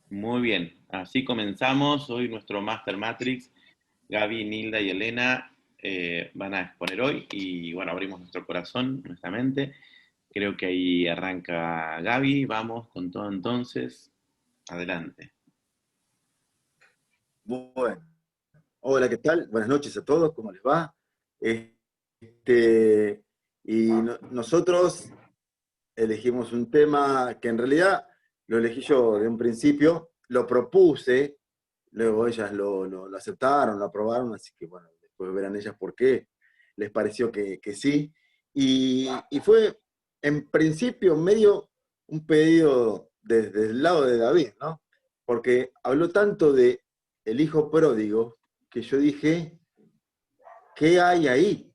Muy bien, así comenzamos hoy nuestro Master Matrix. Gaby, Nilda y Elena van a exponer hoy y bueno, abrimos nuestro corazón, nuestra mente. Creo que ahí arranca Gaby, vamos con todo entonces, adelante. Bueno, hola, ¿qué tal? Buenas noches a todos, ¿cómo les va? Este, nosotros elegimos un tema que en realidad lo elegí yo de un principio, lo propuse, luego ellas lo aceptaron, lo aprobaron, así que bueno, después verán ellas por qué les pareció que sí. Y fue en principio medio un pedido desde el lado de David, ¿no? Porque habló tanto de el hijo pródigo que yo dije, ¿qué hay ahí?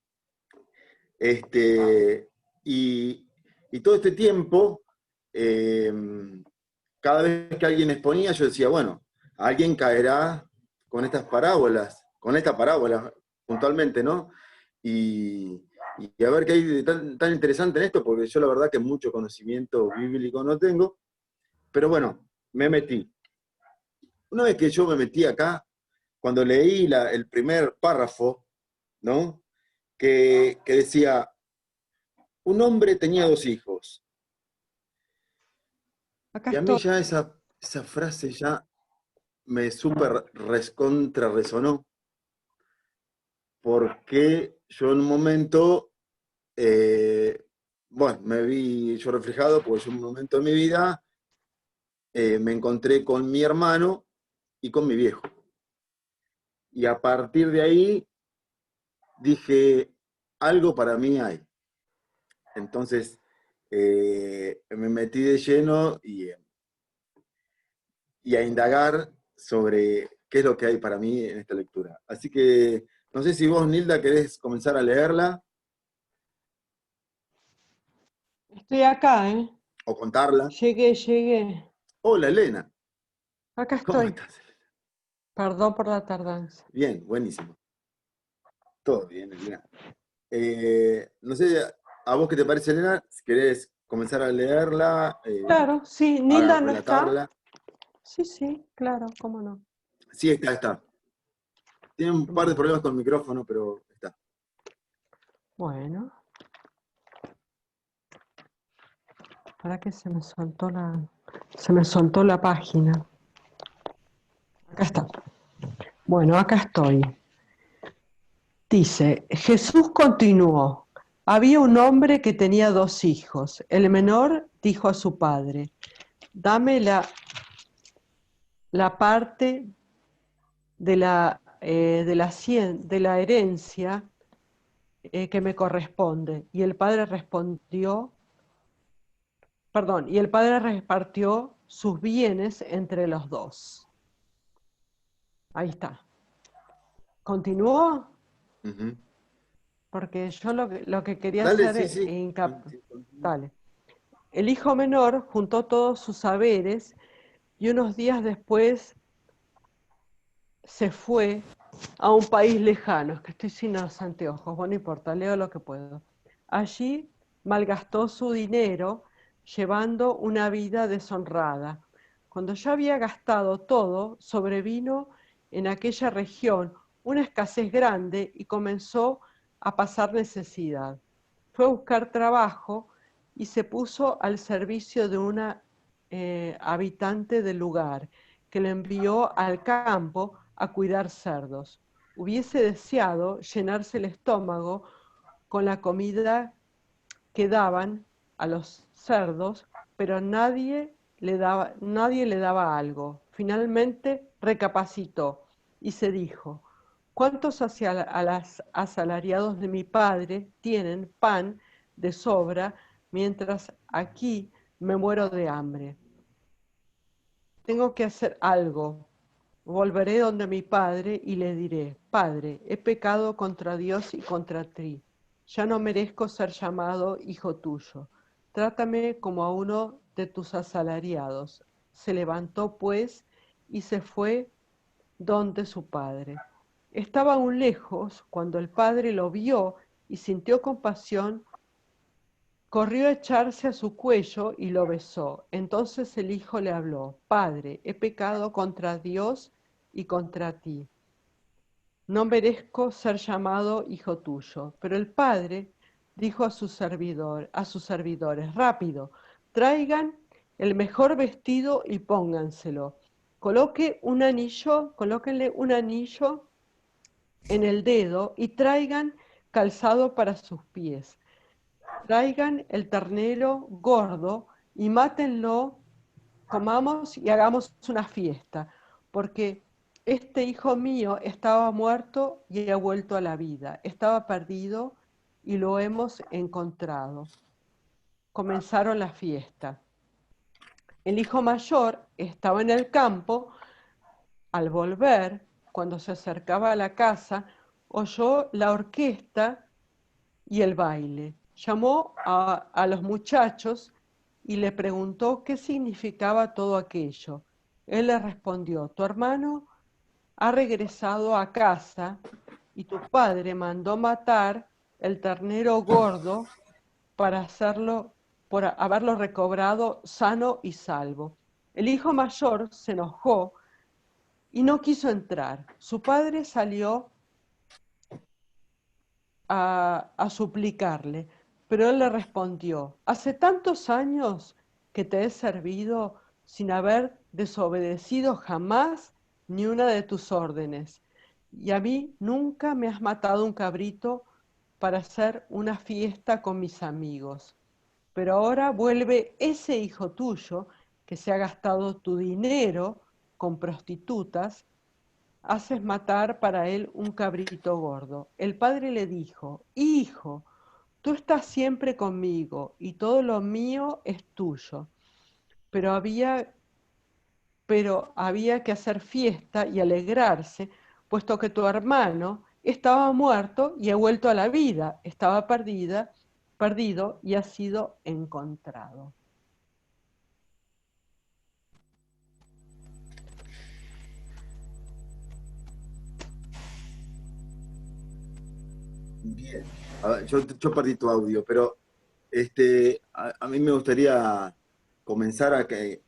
Este, y, y todo este tiempo, eh, cada vez que alguien exponía, yo decía, bueno, alguien caerá con estas parábolas, con esta parábola puntualmente, ¿no? Y, y a ver qué hay de tan interesante en esto, porque yo la verdad que mucho conocimiento bíblico no tengo, pero bueno, me metí. Una vez que yo me metí acá, cuando leí el primer párrafo, ¿no? Que decía, un hombre tenía dos hijos. Acá Y a mí estoy. ya esa frase ya me súper contra resonó, porque yo en un momento, bueno, me vi yo reflejado, porque yo en un momento de mi vida me encontré con mi hermano y con mi viejo. Y a partir de ahí dije, algo para mí hay. Entonces me metí de lleno y a indagar sobre qué es lo que hay para mí en esta lectura. Así que no sé si vos, Nilda, querés comenzar a leerla Estoy acá, ¿eh? o contarla. Llegué. Hola, Elena. Acá ¿Cómo estoy. estás? Perdón por la tardanza. Bien, buenísimo. Todo bien, Elena. No sé, ¿a vos qué te parece, Elena? Si querés comenzar a leerla, Claro, sí, a Nilda no está. relatarla. Sí, claro, cómo no. Sí, está. Tiene un par de Bueno, problemas con el micrófono, pero está. bueno. Para que se me soltó la página. Acá está. Bueno, acá estoy. Dice, Jesús continuó. Había un hombre que tenía dos hijos. El menor dijo a su padre, dame la parte de la herencia que me corresponde. Y el padre repartió sus bienes entre los dos. Ahí está. ¿Continuó? Ujú. Porque yo lo que quería Dale, hacer sí, es sí. Dale. El hijo menor juntó todos sus saberes y unos días después se fue a un país lejano. Es que estoy sin los anteojos, bueno, no importa, leo lo que puedo. Allí malgastó su dinero llevando una vida deshonrada. Cuando ya había gastado todo, sobrevino en aquella región una escasez grande y comenzó a pasar necesidad. Fue a buscar trabajo y se puso al servicio de una habitante del lugar que le envió al campo a cuidar cerdos. Hubiese deseado llenarse el estómago con la comida que daban a los cerdos, pero nadie le daba algo. Finalmente recapacitó y se dijo, ¿cuántos asalariados de mi padre tienen pan de sobra mientras aquí me muero de hambre? Tengo que hacer algo. Volveré donde mi padre y le diré, Padre, he pecado contra Dios y contra ti. Ya no merezco ser llamado hijo tuyo. Trátame como a uno de tus asalariados. Se levantó, pues, y se fue donde su padre. Estaba aún lejos cuando el padre lo vio y sintió compasión corrió a echarse a su cuello y lo besó. Entonces el hijo le habló: Padre, he pecado contra Dios y contra ti. No merezco ser llamado hijo tuyo. Pero el padre dijo a sus servidores: Rápido, traigan el mejor vestido y pónganselo. Colóquenle un anillo en el dedo y traigan calzado para sus pies. Traigan el ternero gordo y mátenlo, comamos y hagamos una fiesta, porque este hijo mío estaba muerto y ha vuelto a la vida, estaba perdido y lo hemos encontrado. Comenzaron la fiesta. El hijo mayor estaba en el campo. Al volver, cuando se acercaba a la casa, oyó la orquesta y el baile. Llamó a los muchachos y le preguntó qué significaba todo aquello. Él le respondió: Tu hermano ha regresado a casa y tu padre mandó matar el ternero gordo por haberlo recobrado sano y salvo. El hijo mayor se enojó y no quiso entrar. Su padre salió a suplicarle, pero él le respondió: Hace tantos años que te he servido sin haber desobedecido jamás ni una de tus órdenes, y a mí nunca me has matado un cabrito para hacer una fiesta con mis amigos. Pero ahora vuelve ese hijo tuyo que se ha gastado tu dinero con prostitutas, haces matar para él un cabrito gordo. El padre le dijo: Hijo, tú estás siempre conmigo y todo lo mío es tuyo, pero había que hacer fiesta y alegrarse, puesto que tu hermano estaba muerto y ha vuelto a la vida, estaba perdido y ha sido encontrado. Bien. A ver, yo perdí tu audio, pero a mí me gustaría comenzar a que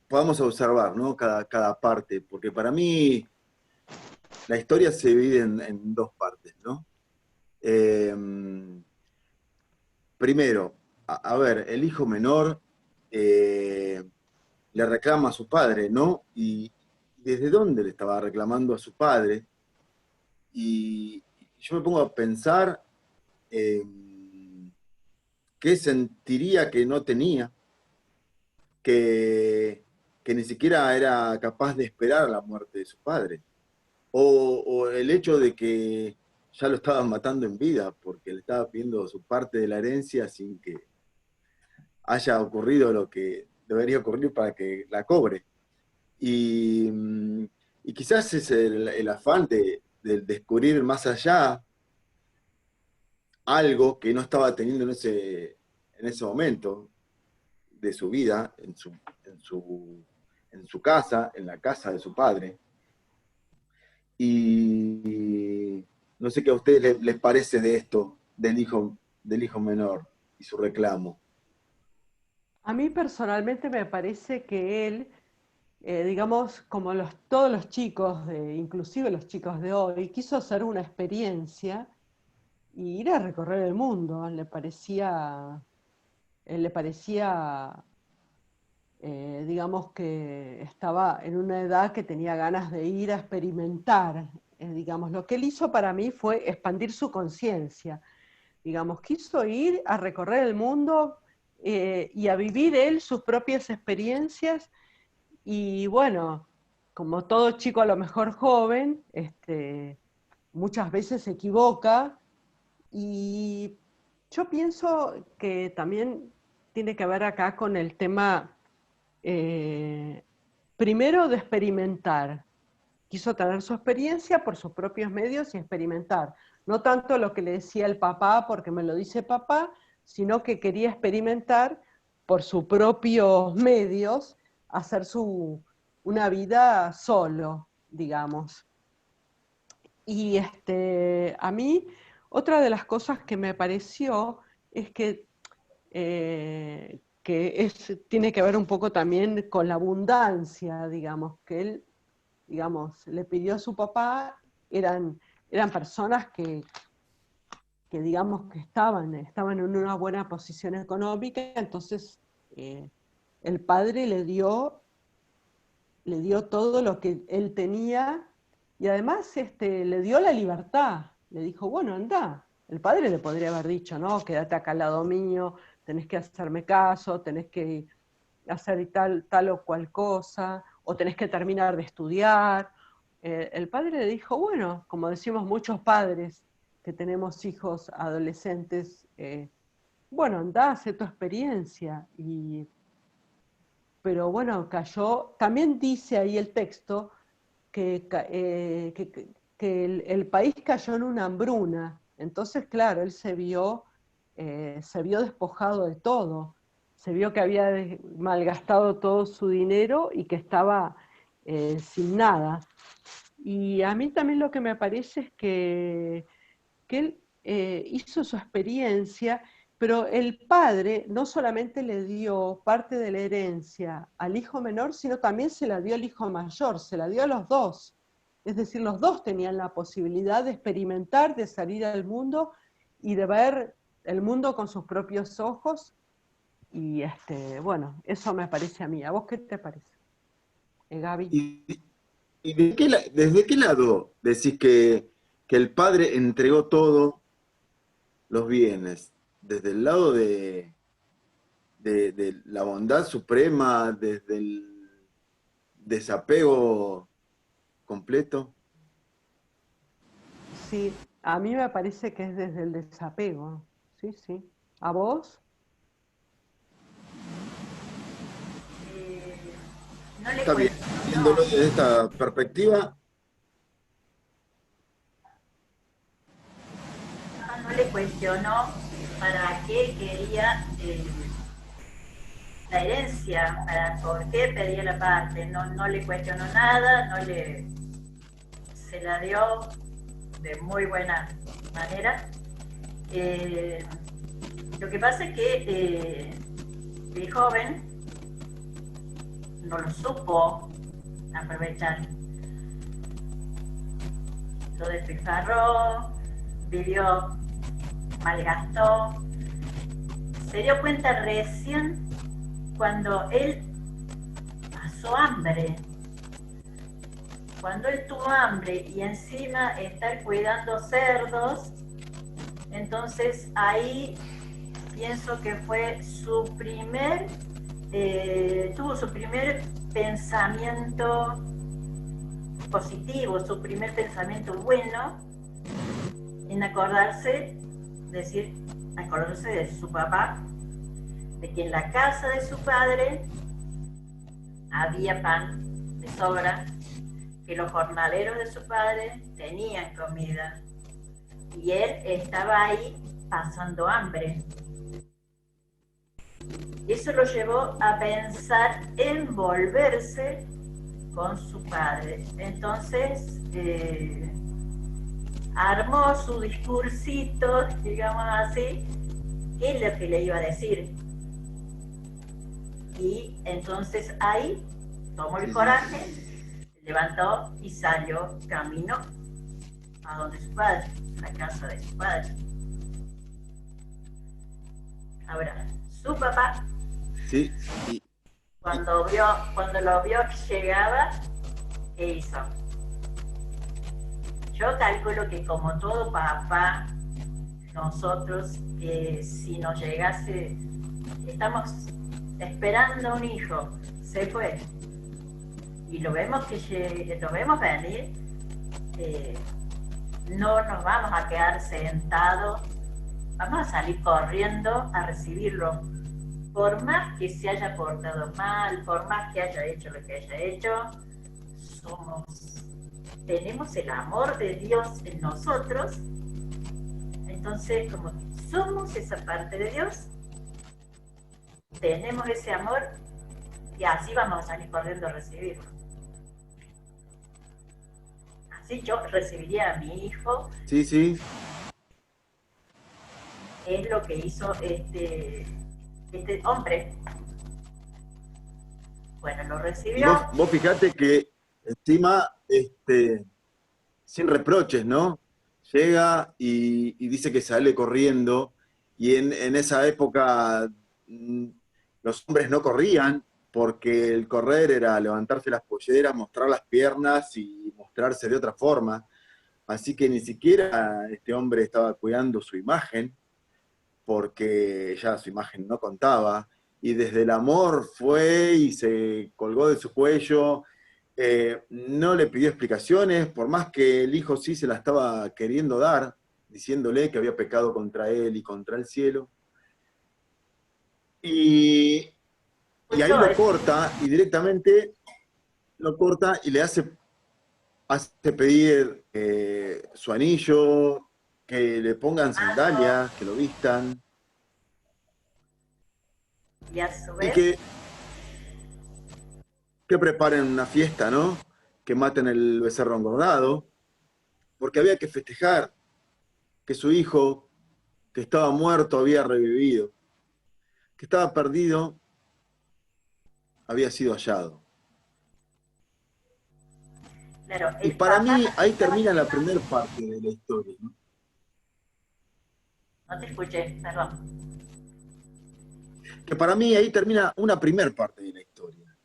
podamos observar, ¿no? Cada parte, porque para mí la historia se divide en dos partes, ¿no? Eh, Primero, a ver, el hijo menor eh, le reclama a su padre, ¿no? Y desde dónde le estaba reclamando a su padre. Y yo me pongo a pensar qué sentiría que no tenía, que, que ni siquiera era capaz de esperar la muerte de su padre. O el hecho de que ya lo estaban matando en vida, porque le estaba pidiendo su parte de la herencia sin que haya ocurrido lo que debería ocurrir para que la cobre. Y, y quizás es el afán de descubrir más allá algo que no estaba teniendo en ese momento de su vida, en su casa, en la casa de su padre. Y no sé qué a ustedes les parece de esto, del hijo menor y su reclamo. A mí personalmente me parece que él, digamos, como todos los chicos, inclusive los chicos de hoy, quiso hacer una experiencia y ir a recorrer el mundo. Le parecía, digamos, que estaba en una edad que tenía ganas de ir a experimentar. Digamos, lo que él hizo para mí fue expandir su conciencia. Digamos, quiso ir a recorrer el mundo y a vivir él sus propias experiencias. Y bueno, como todo chico a lo mejor joven, muchas veces se equivoca. Y yo pienso que también tiene que ver acá con el tema, eh, primero, de experimentar. Quiso tener su experiencia por sus propios medios y experimentar. No tanto lo que le decía el papá porque me lo dice papá, sino que quería experimentar por sus propios medios, hacer una vida solo, digamos. Y a mí, otra de las cosas que me pareció es que que tiene que ver un poco también con la abundancia, digamos, que él, digamos, le pidió a su papá, eran personas que digamos que estaban en una buena posición económica, entonces el padre le dio todo lo que él tenía y además le dio la libertad, le dijo, bueno, anda. El padre le podría haber dicho, no, quédate acá al lado mío, tenés que hacerme caso, tenés que hacer tal o cual cosa, o tenés que terminar de estudiar. El padre le dijo, bueno, como decimos muchos padres que tenemos hijos adolescentes, bueno, andá, haz tu experiencia. Pero bueno, cayó, también dice ahí el texto que el país cayó en una hambruna. Entonces, claro, él se vio despojado de todo, se vio que había malgastado todo su dinero y que estaba sin nada. Y a mí también lo que me parece es que él hizo su experiencia, pero el padre no solamente le dio parte de la herencia al hijo menor, sino también se la dio al hijo mayor, se la dio a los dos. Es decir, los dos tenían la posibilidad de experimentar, de salir al mundo y de ver el mundo con sus propios ojos. Y bueno, eso me parece a mí. ¿A vos qué te parece, Gaby? ¿Y desde qué lado decís que el padre entregó todos los bienes? ¿Desde el lado de la bondad suprema, desde el desapego completo? Sí, a mí me parece que es desde el desapego. Sí, sí. ¿A vos? Eh, no le Está bien, cuestionó, viéndolo desde esta perspectiva, no le cuestionó para qué quería la herencia, para por qué pedía la parte, no le cuestionó nada, se la dio de muy buena manera. Eh, lo que pasa es que el joven no lo supo aprovechar. Lo despilfarró, vivió, malgastó. Se dio cuenta recién cuando él pasó hambre. Cuando él tuvo hambre y encima estar cuidando cerdos, entonces ahí pienso que fue tuvo su primer pensamiento positivo, su primer pensamiento bueno en acordarse de su papá, de que en la casa de su padre había pan de sobra, que los jornaleros de su padre tenían comida y él estaba ahí pasando hambre. Y eso lo llevó a pensar en volverse con su padre. Entonces armó su discursito, digamos así, qué es lo que le iba a decir. Y entonces ahí tomó el coraje, se levantó y salió camino a donde su padre, la casa de su padre. Ahora, su papá, sí, y, cuando lo vio que llegaba, ¿qué hizo? Yo calculo que como todo papá, nosotros, si nos llegase, estamos esperando un hijo, se fue, y lo vemos venir, no nos vamos a quedar sentados, vamos a salir corriendo a recibirlo, por más que se haya portado mal, por más que haya hecho lo que haya hecho, tenemos el amor de Dios en nosotros. Entonces, como somos esa parte de Dios, tenemos ese amor y así vamos a salir corriendo a recibirlo. Así yo recibiría a mi hijo. sí, sí, Es lo que hizo este hombre, bueno, lo Y recibió. vos fijate que encima, sin reproches, ¿no? Llega y dice que sale corriendo, y en esa época mm, los hombres no corrían, porque el correr era levantarse las polleras, mostrar las piernas y mostrarse de otra forma. Así que ni siquiera este hombre estaba cuidando su imagen, porque ya su imagen no contaba, y desde el amor fue y se colgó de su cuello, no le pidió explicaciones, por más que el hijo sí se la estaba queriendo dar, diciéndole que había pecado contra él y contra el cielo, y, y ahí Escuchó lo eso. corta, y directamente lo corta y le hace pedir su anillo, que le pongan sandalias, que lo vistan, Y a su y vez, que preparen una fiesta, ¿no? Que maten el becerro engordado, porque había que festejar que su hijo, que estaba muerto, había revivido, que estaba perdido, había sido hallado. claro, Y el para papá mí ahí estaba termina la haciendo, primera parte de la historia, ¿no? no te escuché, perdón. Que para mí ahí termina una primera parte de la historia.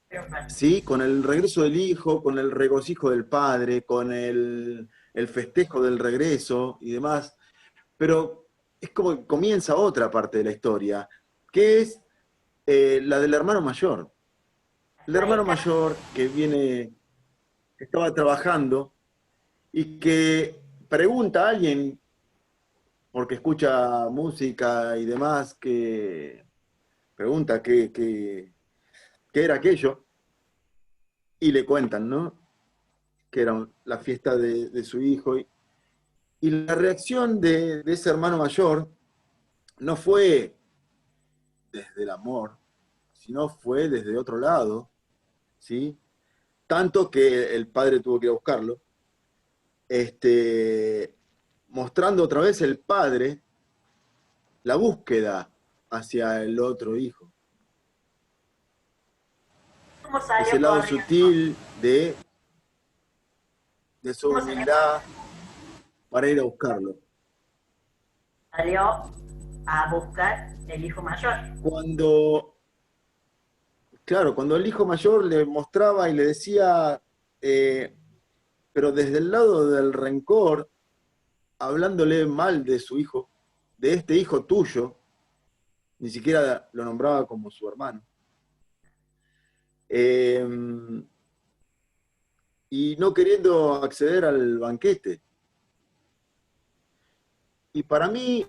Pero bueno, ¿Sí? Con el regreso del hijo, con el regocijo del padre, con el festejo del regreso y demás. Pero es como que comienza otra parte de la historia, que es la del hermano mayor. El ahí hermano está. mayor que viene, que estaba trabajando y que pregunta a alguien, porque escucha música y demás, que pregunta qué era aquello, y le cuentan, ¿no? Que era la fiesta de su hijo. Y la reacción de ese hermano mayor no fue desde el amor, sino fue desde otro lado, ¿sí? Tanto que el padre tuvo que ir a buscarlo, este, mostrando otra vez el padre la búsqueda hacia el otro hijo. ¿Cómo Ese salió lado corriendo? sutil de su ¿Cómo salió corriendo? humildad para ir a buscarlo. Salió a buscar el hijo mayor. Cuando, claro, cuando el hijo mayor le mostraba y le decía, eh, pero desde el lado del rencor, hablándole mal de su hijo, de este hijo tuyo, ni siquiera lo nombraba como su hermano. Eh, y no queriendo acceder al banquete. Y para mí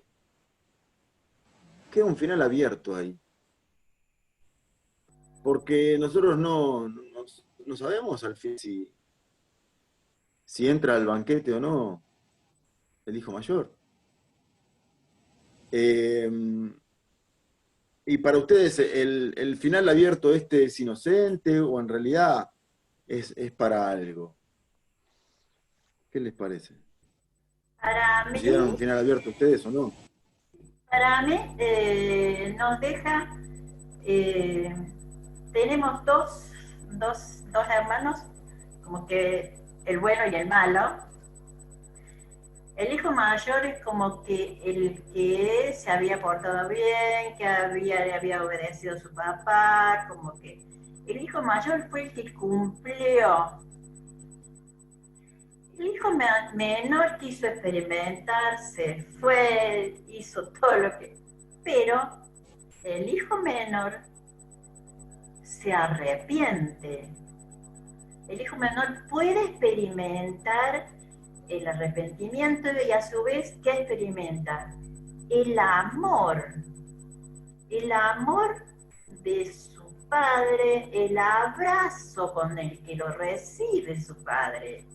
queda un final abierto ahí, porque nosotros no sabemos al fin si entra al banquete o no el hijo mayor. Eh, y para ustedes, el final abierto este es inocente o en realidad es para algo. ¿Qué les parece? Para ¿Consideran un mí, final abierto ustedes o no? para mí nos deja, eh, tenemos dos hermanos, como que el bueno y el malo. El hijo mayor es como que el que se había portado bien, que le había obedecido a su papá, como que el hijo mayor fue el que cumplió. El hijo menor quiso experimentar, se fue, hizo todo lo que... Pero el hijo menor se arrepiente. El hijo menor puede experimentar el arrepentimiento y a su vez, ¿qué experimenta? El amor de su padre, el abrazo con el que lo recibe su padre.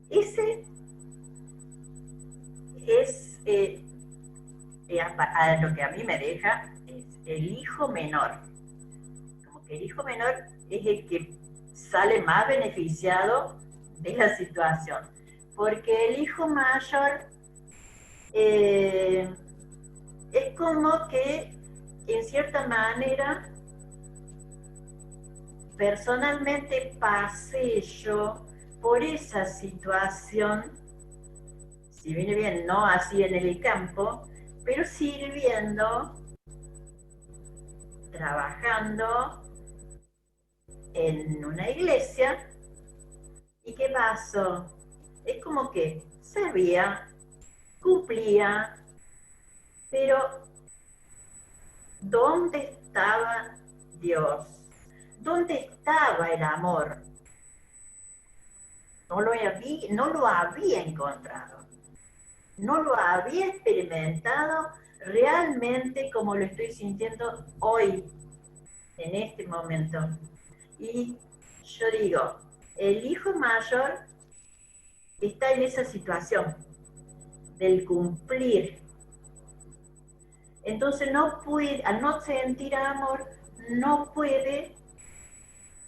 Ese es a lo que a mí me deja es el hijo menor. Como que el hijo menor es el que sale más beneficiado de la situación. Porque el hijo mayor es como que, en cierta manera, personalmente pasé yo por esa situación, si viene bien, no así en el campo, pero sirviendo, trabajando en una iglesia. ¿Y qué pasó? Es como que sabía, cumplía, pero ¿dónde estaba Dios? ¿Dónde estaba el amor? No lo había encontrado, no lo había experimentado realmente como lo estoy sintiendo hoy, en este momento. Y yo digo, el hijo mayor está en esa situación del cumplir. Entonces no puede, al no sentir amor, no puede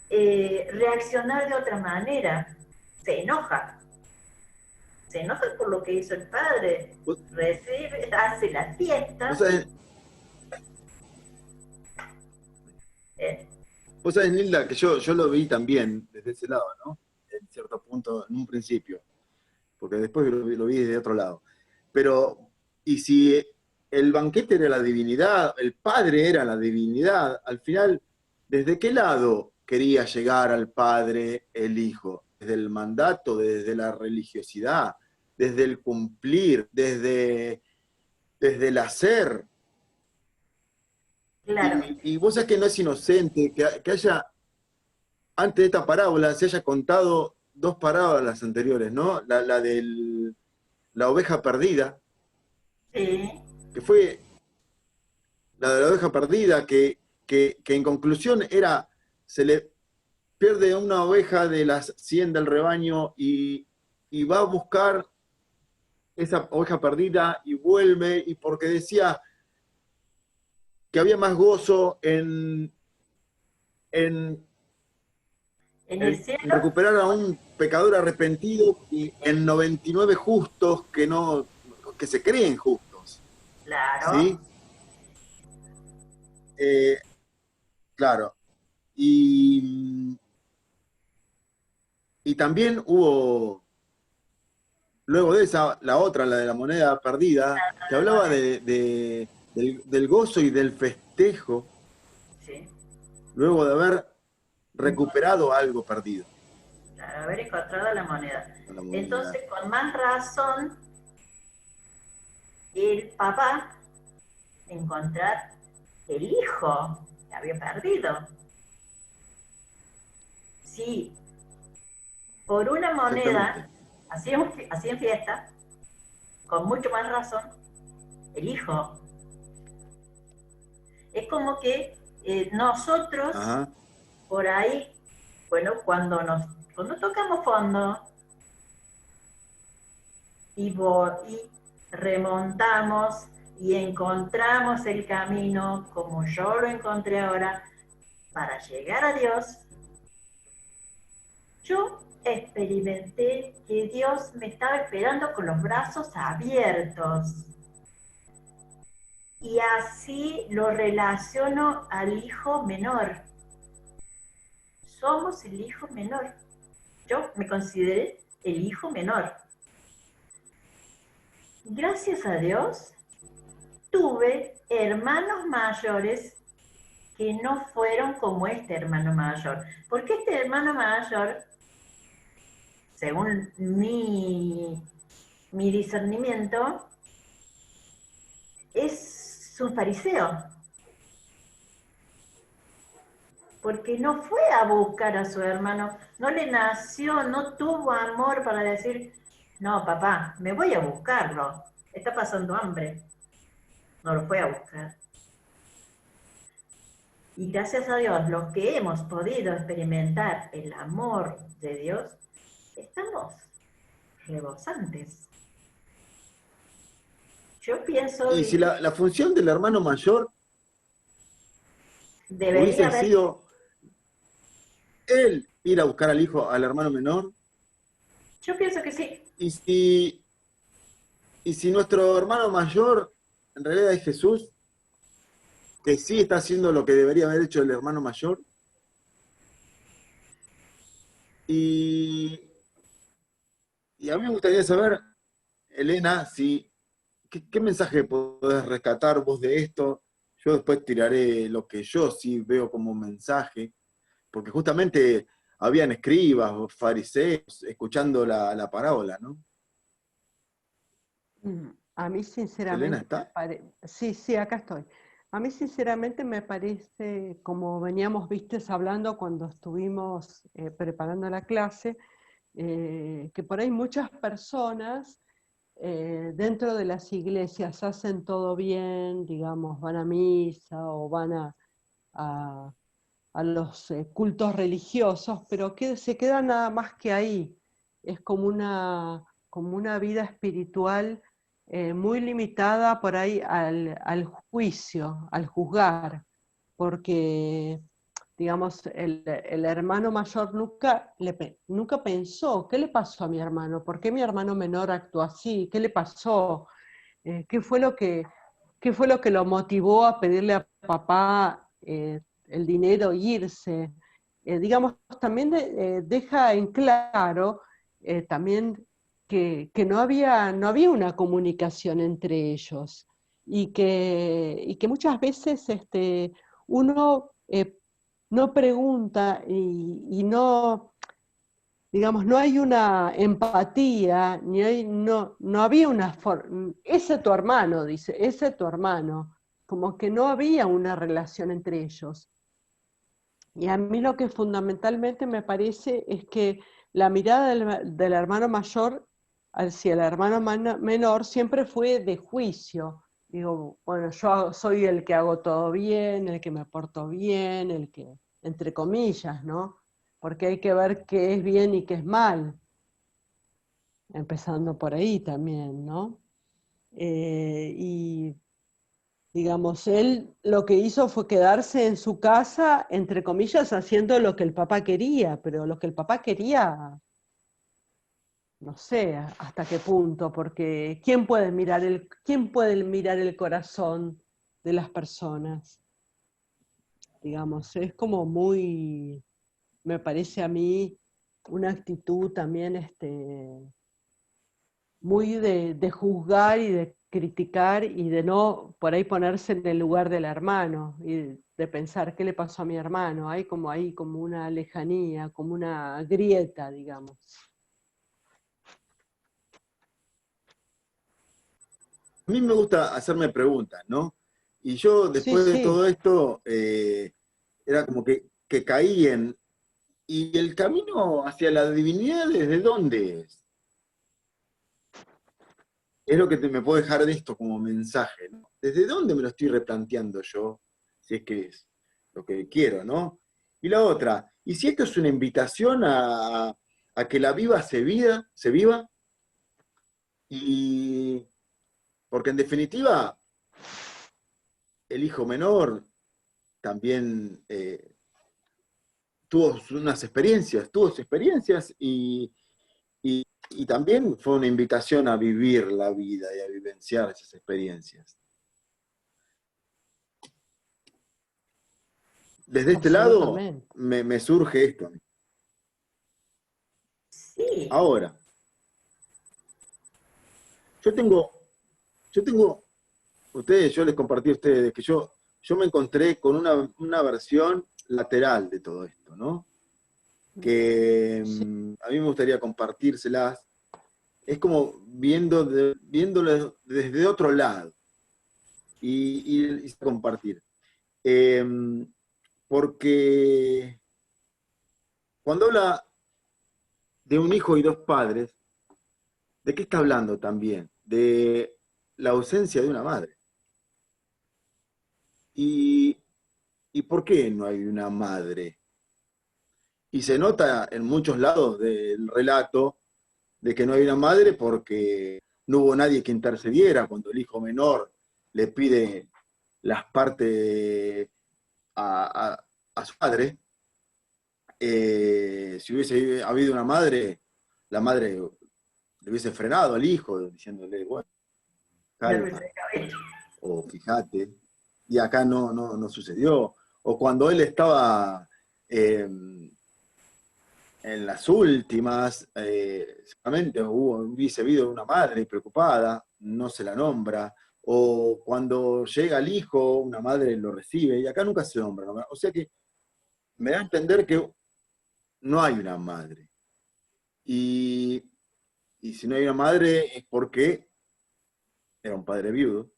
reaccionar de otra manera. Se enoja por lo que hizo el padre, Vos, recibe, hace la vos fiesta. sabés, eh, vos sabés, Nilda, que yo lo vi también desde ese lado, ¿no? En cierto punto, en un principio, porque después lo vi desde otro lado. Pero, y si el banquete era la divinidad, el padre era la divinidad, al final, ¿desde qué lado quería llegar al padre el hijo? ¿Desde el mandato, desde la religiosidad, desde el cumplir, desde el hacer? claro, Y vos sabés que no es inocente que haya, antes de esta parábola, se haya contado dos parábolas anteriores, ¿no? La de la oveja perdida, sí, que fue la de la oveja perdida, que en conclusión era, se le pierde una oveja de las 100 del rebaño y va a buscar esa oveja perdida y vuelve, y porque decía que había más gozo en, en el en cielo, recuperar a un pecador arrepentido y en 99 justos que no, que se creen justos, claro, ¿sí? Eh, claro. Y, y también hubo, luego de esa, la otra, la de la moneda perdida, que hablaba del gozo y del festejo sí, luego de haber recuperado algo perdido claro, haber encontrado la moneda. con la moneda. Entonces, con más razón, el papá encontrar el hijo que había perdido. Sí, por una moneda, Exactamente. hacían fiesta, con mucho más razón, el hijo. Es como que nosotros, Ajá. por ahí, bueno, cuando tocamos fondo y remontamos y encontramos el camino como yo lo encontré ahora para llegar a Dios, yo experimenté que Dios me estaba esperando con los brazos abiertos. Y así lo relaciono al hijo menor. Somos el hijo menor. Yo me consideré el hijo menor. Gracias a Dios, tuve hermanos mayores que no fueron como este hermano mayor. Porque este hermano mayor, según mi discernimiento, es un fariseo. Porque no fue a buscar a su hermano, no le nació, no tuvo amor para decir, no, papá, me voy a buscarlo, está pasando hambre. No lo fue a buscar. Y gracias a Dios, los que hemos podido experimentar el amor de Dios, estamos rebosantes. Yo pienso Y si que la función del hermano mayor debería hubiese haber, sido él ir a buscar al hijo, al hermano menor, yo pienso que sí, y si nuestro hermano mayor en realidad es Jesús, que sí está haciendo lo que debería haber hecho el hermano mayor. Y, y a mí me gustaría saber, Elena, si, ¿qué mensaje podés rescatar vos de esto? Yo después tiraré lo que yo sí veo como mensaje, porque justamente habían escribas, fariseos, escuchando la parábola, ¿no? A mí ¿Elena sinceramente me está? parece, sí, sí, acá estoy. A mí sinceramente me parece, como veníamos, vistes, hablando cuando estuvimos preparando la clase, que por ahí muchas personas dentro de las iglesias hacen todo bien, digamos, van a misa o van a- a los cultos religiosos, pero que se queda nada más que ahí. Es como una vida espiritual muy limitada por ahí al juicio, al juzgar, porque, digamos, el hermano mayor nunca pensó, ¿qué le pasó a mi hermano? ¿Por qué mi hermano menor actuó así? ¿Qué le pasó? ¿Qué fue qué fue lo que lo motivó a pedirle a papá el dinero e irse? Digamos, también deja en claro también que no había una comunicación entre ellos y que muchas veces uno no pregunta y no, digamos, no hay una empatía, no había una forma, ese es tu hermano, dice, ese es tu hermano, como que no había una relación entre ellos. Y a mí lo que fundamentalmente me parece es que la mirada del hermano mayor hacia el hermano menor siempre fue de juicio. Digo, bueno, yo soy el que hago todo bien, el que me porto bien, el que, entre comillas, ¿no? Porque hay que ver qué es bien y qué es mal, empezando por ahí también, ¿no? Y digamos, él lo que hizo fue quedarse en su casa, entre comillas, haciendo lo que el papá quería, pero lo que el papá quería, no sé hasta qué punto, porque quién puede mirar el corazón de las personas? Digamos, es como muy, me parece a mí, una actitud también muy de juzgar y de criticar y de no por ahí ponerse en el lugar del hermano y de pensar qué le pasó a mi hermano. Hay como ahí como una lejanía, como una grieta, digamos. A mí me gusta hacerme preguntas, ¿no? Y yo Sí, después de sí. todo esto, era como que caí en, ¿y el camino hacia la divinidad desde dónde es? Es lo que me puedo dejar de esto como mensaje, ¿no? ¿Desde dónde me lo estoy replanteando yo? Si es que es lo que quiero, ¿no? Y la otra, ¿y si esto es una invitación a que la vida se viva? Y porque en definitiva, el hijo menor también tuvo sus experiencias y también fue una invitación a vivir la vida y a vivenciar esas experiencias. Desde este lado Absolutamente. me surge esto. Sí, Ahora, yo tengo, yo les compartí a ustedes que yo me encontré con una versión lateral de todo esto, ¿no? Que Sí, a mí me gustaría compartírselas. Es como viéndolo desde otro lado y compartir. Eh, Porque cuando habla de un hijo y dos padres, ¿de qué está hablando también? De la ausencia de una madre. ¿Y, y por qué no hay una madre? Y se nota en muchos lados del relato de que no hay una madre porque no hubo nadie que intercediera cuando el hijo menor le pide las partes a su padre. Si hubiese habido una madre, la madre le hubiese frenado al hijo, diciéndole, bueno, me ruido calma. de cabeza. o fíjate, y acá no sucedió. O cuando él estaba en las últimas, seguramente hubiese habido una madre preocupada, no se la nombra, o cuando llega el hijo, una madre lo recibe, y acá nunca se nombra, ¿no? O sea que me da a entender que no hay una madre. Y si no hay una madre es porque era un padre viudo.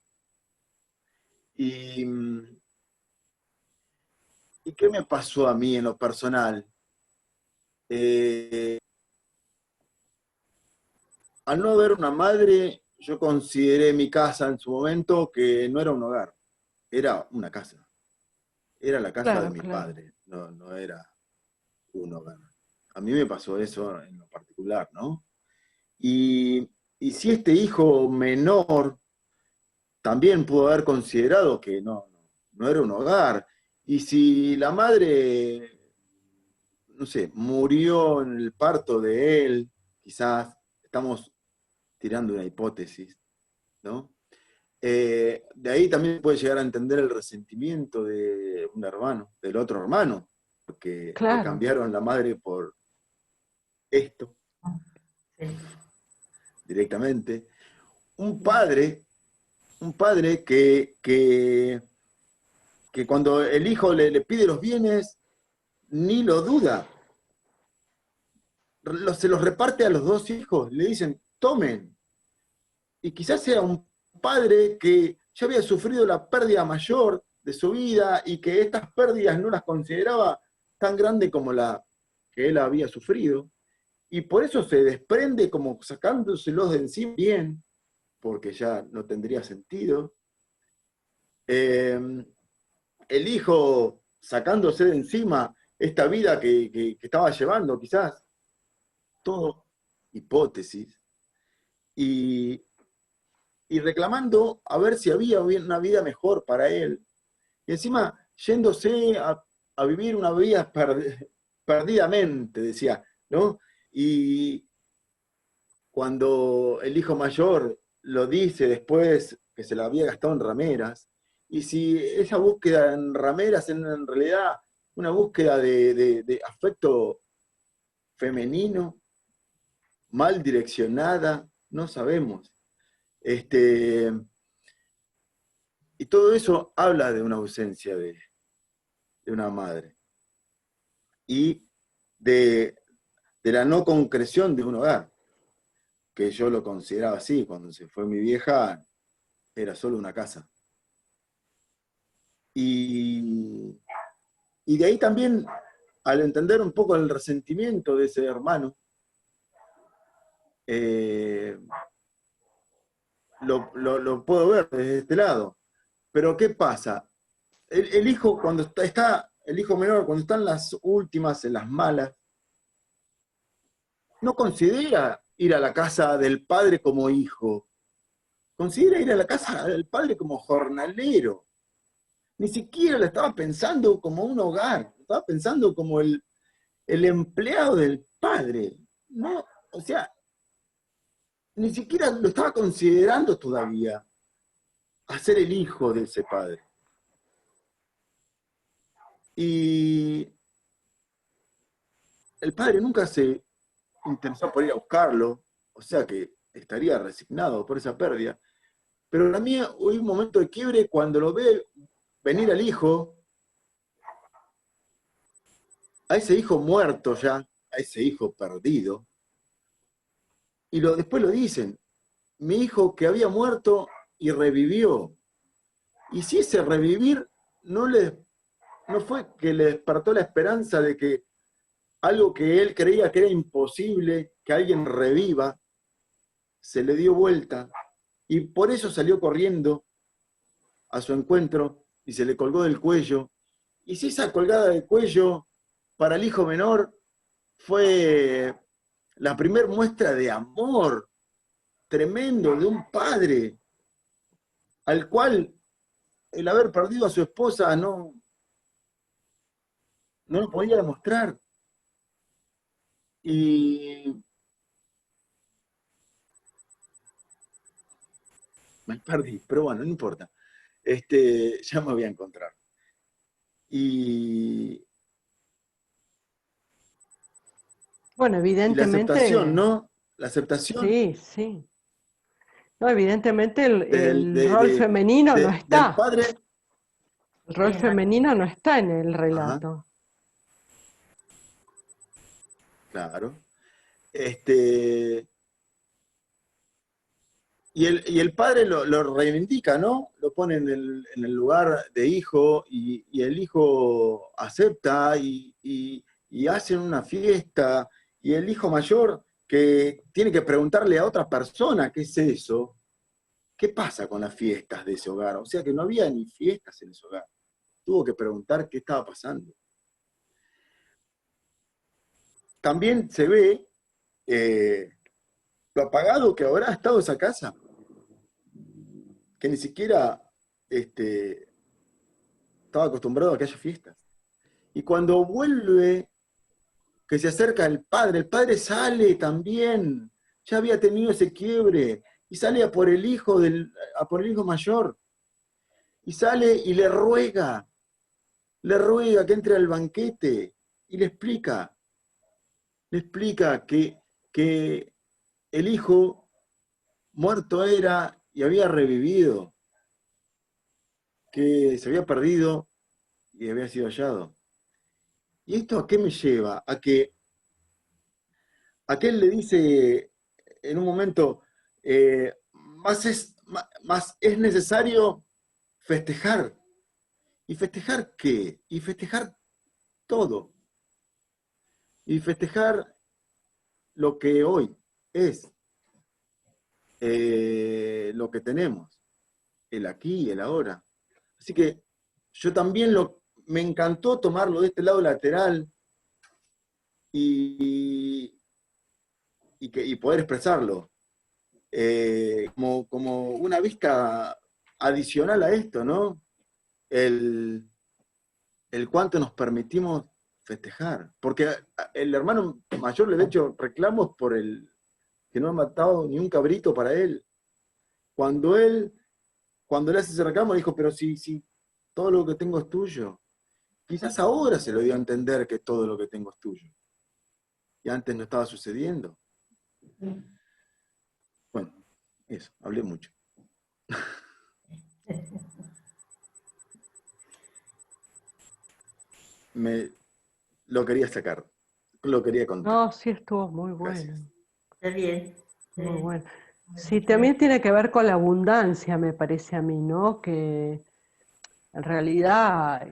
¿Y, ¿y qué me pasó a mí en lo personal? Eh, Al no haber una madre, yo consideré mi casa en su momento que no era un hogar, era una casa. Era la casa de Claro, mi claro. padre, no era un hogar. A mí me pasó eso en lo particular, ¿no? Y, y si este hijo menor también pudo haber considerado que no era un hogar, y si la madre, no sé, murió en el parto de él, quizás estamos tirando una hipótesis, ¿no? De ahí también puede llegar a entender el resentimiento de un hermano, del otro hermano, porque le Claro. cambiaron la madre por esto Sí. directamente. Un padre, un padre que cuando el hijo le pide los bienes, ni lo duda. Se los reparte a los dos hijos, le dicen, tomen. Y quizás sea un padre que ya había sufrido la pérdida mayor de su vida y que estas pérdidas no las consideraba tan grande como la que él había sufrido. Y por eso se desprende como sacándoselos de encima bien, porque ya no tendría sentido. Eh, el hijo sacándose de encima esta vida que estaba llevando, quizás, todo hipótesis, y, y reclamando a ver si había una vida mejor para él. Y encima yéndose a vivir una vida perdidamente, decía, ¿no? Y cuando el hijo mayor lo dice después que se la había gastado en rameras, y si esa búsqueda en rameras en realidad una búsqueda de afecto femenino, mal direccionada, no sabemos. Este, y todo eso habla de una ausencia de una madre y de la no concreción de un hogar, que yo lo consideraba así. Cuando se fue mi vieja, era solo una casa. Y, y de ahí también, al entender un poco el resentimiento de ese hermano, eh, lo puedo ver desde este lado. Pero ¿qué pasa? El hijo, cuando está, el hijo menor, cuando está en las últimas, en las malas, no considera ir a la casa del padre como hijo, considera ir a la casa del padre como jornalero. Ni siquiera la estaba pensando como un hogar, estaba pensando como el empleado del padre. No, o sea, ni siquiera lo estaba considerando todavía a ser el hijo de ese padre. Y el padre nunca se interesó por ir a buscarlo, o sea que estaría resignado por esa pérdida. Pero para mí hubo un momento de quiebre cuando lo ve venir al hijo, a ese hijo muerto ya, a ese hijo perdido, y después lo dicen, mi hijo que había muerto y revivió. Y si ese revivir no fue que le despertó la esperanza de que algo que él creía que era imposible, que alguien reviva, se le dio vuelta, y por eso salió corriendo a su encuentro y se le colgó del cuello. Y si esa colgada del cuello para el hijo menor fue la primer muestra de amor tremendo de un padre al cual el haber perdido a su esposa no lo podía demostrar. Y me perdí, pero bueno, no importa. Ya me voy a encontrar. Y Bueno, la aceptación, evidentemente, ¿no? La aceptación sí, sí. No, evidentemente del, el rol femenino no del está. padre. El Sí, rol femenino no está en el Ajá, relato. claro. Este, y el padre lo reivindica, ¿no? Lo pone en el lugar de hijo y el hijo acepta y hacen una fiesta. Y el hijo mayor que tiene que preguntarle a otra persona qué es eso, qué pasa con las fiestas de ese hogar. O sea que no había ni fiestas en ese hogar. Tuvo que preguntar qué estaba pasando. También se ve eh, lo apagado que habrá estado esa casa, que ni siquiera estaba acostumbrado a que haya fiestas. Y cuando vuelve, que se acerca el padre sale también, ya había tenido ese quiebre, y sale a por el hijo mayor, y sale y le ruega que entre al banquete, y le explica que el hijo muerto era y había revivido, que se había perdido y había sido hallado. ¿Y esto a qué me lleva? A que aquel le dice en un momento, más es necesario festejar. ¿Y festejar qué? Y festejar todo. Y festejar lo que hoy es, lo que tenemos, el aquí y el ahora. Así que yo también me encantó tomarlo de este lado lateral y, y poder expresarlo. Como una vista adicional a esto, ¿no? El, el cuánto nos permitimos festejar. Porque el hermano mayor le ha hecho reclamos por el que no ha matado ni un cabrito para él. Cuando cuando le hace ese reclamo, dijo, pero si todo lo que tengo es tuyo. Quizás ahora se lo dio a entender que todo lo que tengo es tuyo. Y antes no estaba sucediendo. Bueno, eso, hablé mucho. Me lo quería sacar, lo quería contar. No, sí estuvo muy bueno, Gracias. está bien. muy Sí, bueno. muy Sí, bien. también tiene que ver con la abundancia, me parece a mí, ¿no? Que en realidad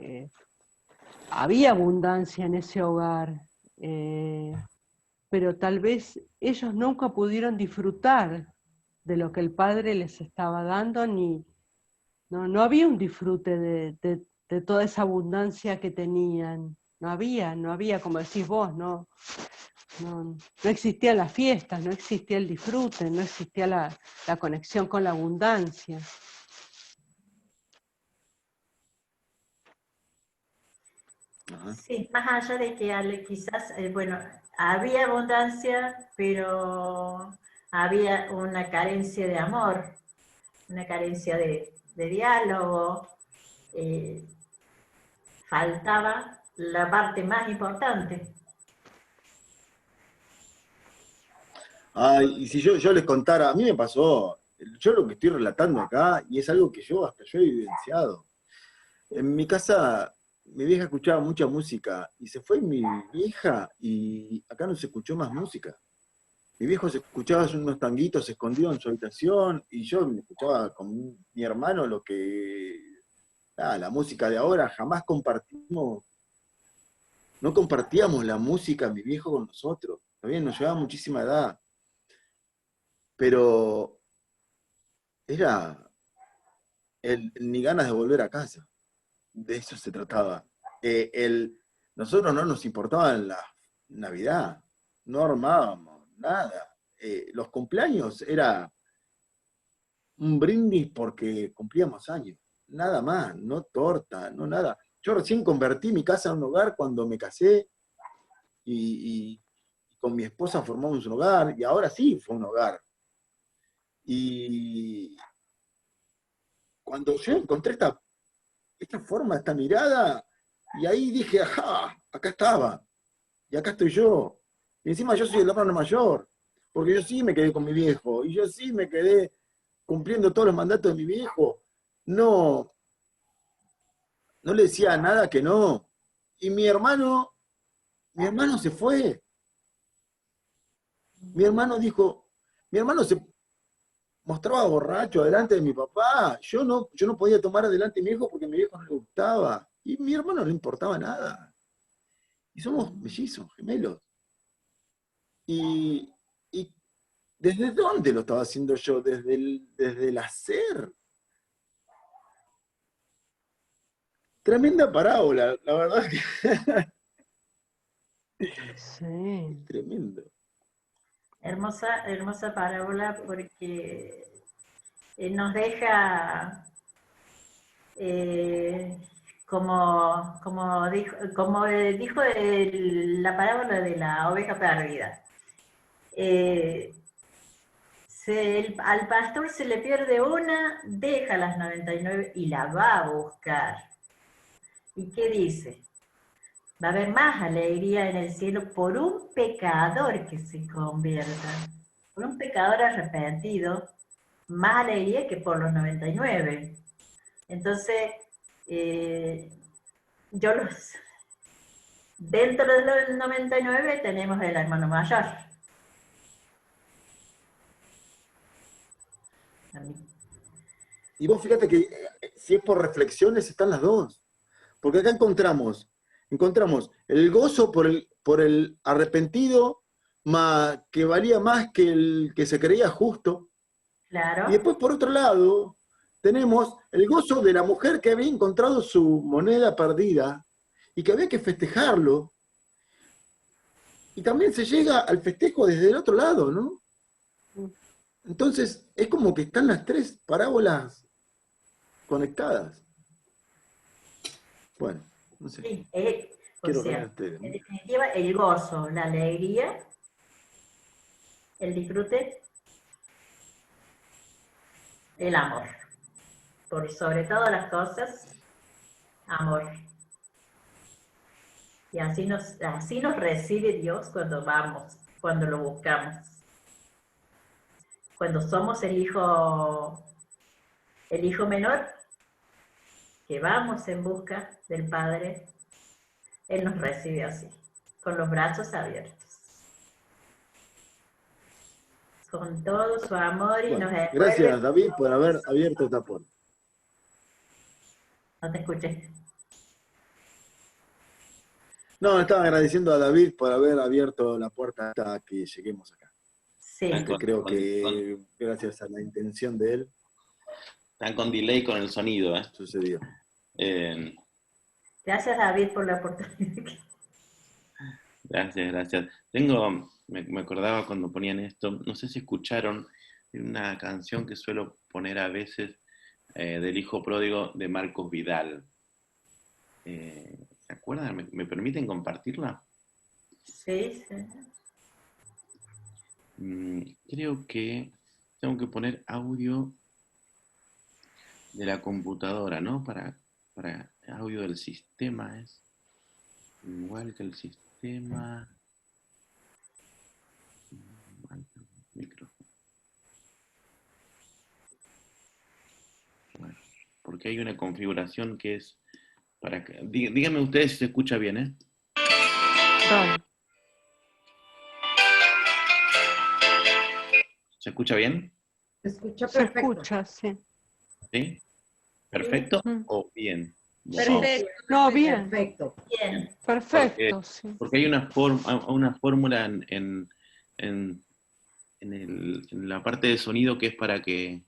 había abundancia en ese hogar, eh, pero tal vez ellos nunca pudieron disfrutar de lo que el padre les estaba dando, ni no había un disfrute de toda esa abundancia que tenían. No había, como decís vos, no existían las fiestas, no existía el disfrute, no existía la conexión con la abundancia. Ajá. Sí, más allá de que quizás, bueno, había abundancia, pero había una carencia de amor, una carencia de diálogo, eh, faltaba la parte más importante. Ay, y si yo les contara, a mí me pasó, yo lo que estoy relatando acá, y es algo que hasta yo he vivenciado. En mi casa, mi vieja escuchaba mucha música, y se fue mi vieja, y acá no se escuchó más música. Mi viejo se escuchaba unos tanguitos escondidos en su habitación, y yo me escuchaba con mi hermano lo que, la música de ahora, jamás compartimos, no compartíamos la música, mi viejo con nosotros. También nos llevaba muchísima edad, pero era ni ganas de volver a casa. De eso se trataba. Nosotros no nos importaba la Navidad, no armábamos nada. Los cumpleaños era un brindis porque cumplíamos años, nada más, no torta, no nada. Yo recién convertí mi casa en un hogar cuando me casé y con mi esposa formamos un hogar y ahora sí fue un hogar. Y cuando yo encontré esta forma, esta mirada, y ahí dije, ajá, acá estaba, y acá estoy yo. Y encima yo soy el hermano mayor, porque yo sí me quedé con mi viejo, y yo sí me quedé cumpliendo todos los mandatos de mi viejo. No le decía nada que no. Y mi hermano se fue. Mi hermano se mostraba borracho delante de mi papá. Yo no podía tomar adelante a mi viejo porque a mi viejo no le gustaba. Y a mi hermano no le importaba nada. Y somos mellizos, gemelos. Y ¿desde dónde lo estaba haciendo yo? Desde el hacer. Tremenda parábola, la verdad que Sí. tremendo. Hermosa, hermosa parábola porque nos deja, como dijo la parábola de la oveja perdida. Al pastor se le pierde una, deja las 99 y la va a buscar. ¿Y qué dice? Va a haber más alegría en el cielo por un pecador que se convierta, por un pecador arrepentido, más alegría que por los 99. Entonces, dentro de los 99 tenemos el hermano mayor. Y vos fíjate que si es por reflexiones están las dos. Porque acá encontramos el gozo por el arrepentido que valía más que el que se creía justo. Claro. Y después, por otro lado, tenemos el gozo de la mujer que había encontrado su moneda perdida y que había que festejarlo. Y también se llega al festejo desde el otro lado, ¿no? Entonces, es como que están las tres parábolas conectadas. Bueno, no sé. Sí, Quiero o sea, ver a ustedes, ¿no? en definitiva, el gozo, la alegría, el disfrute, el amor. Por sobre todas las cosas, amor. Y así nos recibe Dios cuando vamos, cuando lo buscamos. Cuando somos el hijo menor, que vamos en busca del Padre, Él nos recibe así, con los brazos abiertos. Con todo su amor y Bueno, nos devuelve. gracias, David, por haber abierto esta puerta. No te escuché. No, estaba agradeciendo a David por haber abierto la puerta hasta que lleguemos acá. Sí. Que creo que gracias a la intención de él Están con delay con el sonido, ¿eh? sucedió. Gracias, David, por la oportunidad. Gracias. Me acordaba cuando ponían esto, no sé si escucharon una canción que suelo poner a veces del Hijo Pródigo de Marcos Vidal. ¿Se acuerdan? ¿Me permiten compartirla? Sí, sí. Creo que tengo que poner audio de la computadora, ¿no? Para audio del sistema es igual que el sistema. Micrófono. Bueno, porque hay una configuración que es para que. Díganme ustedes si se escucha bien, ¿eh? Dale. ¿Se escucha bien? Se escucha Se perfecto. escucha, sí. ¿Sí? ¿Perfecto Mm. o bien? Sí. No, bien. Perfecto. Bien. Perfecto, sí. Porque hay una fórmula en la parte de sonido que es para que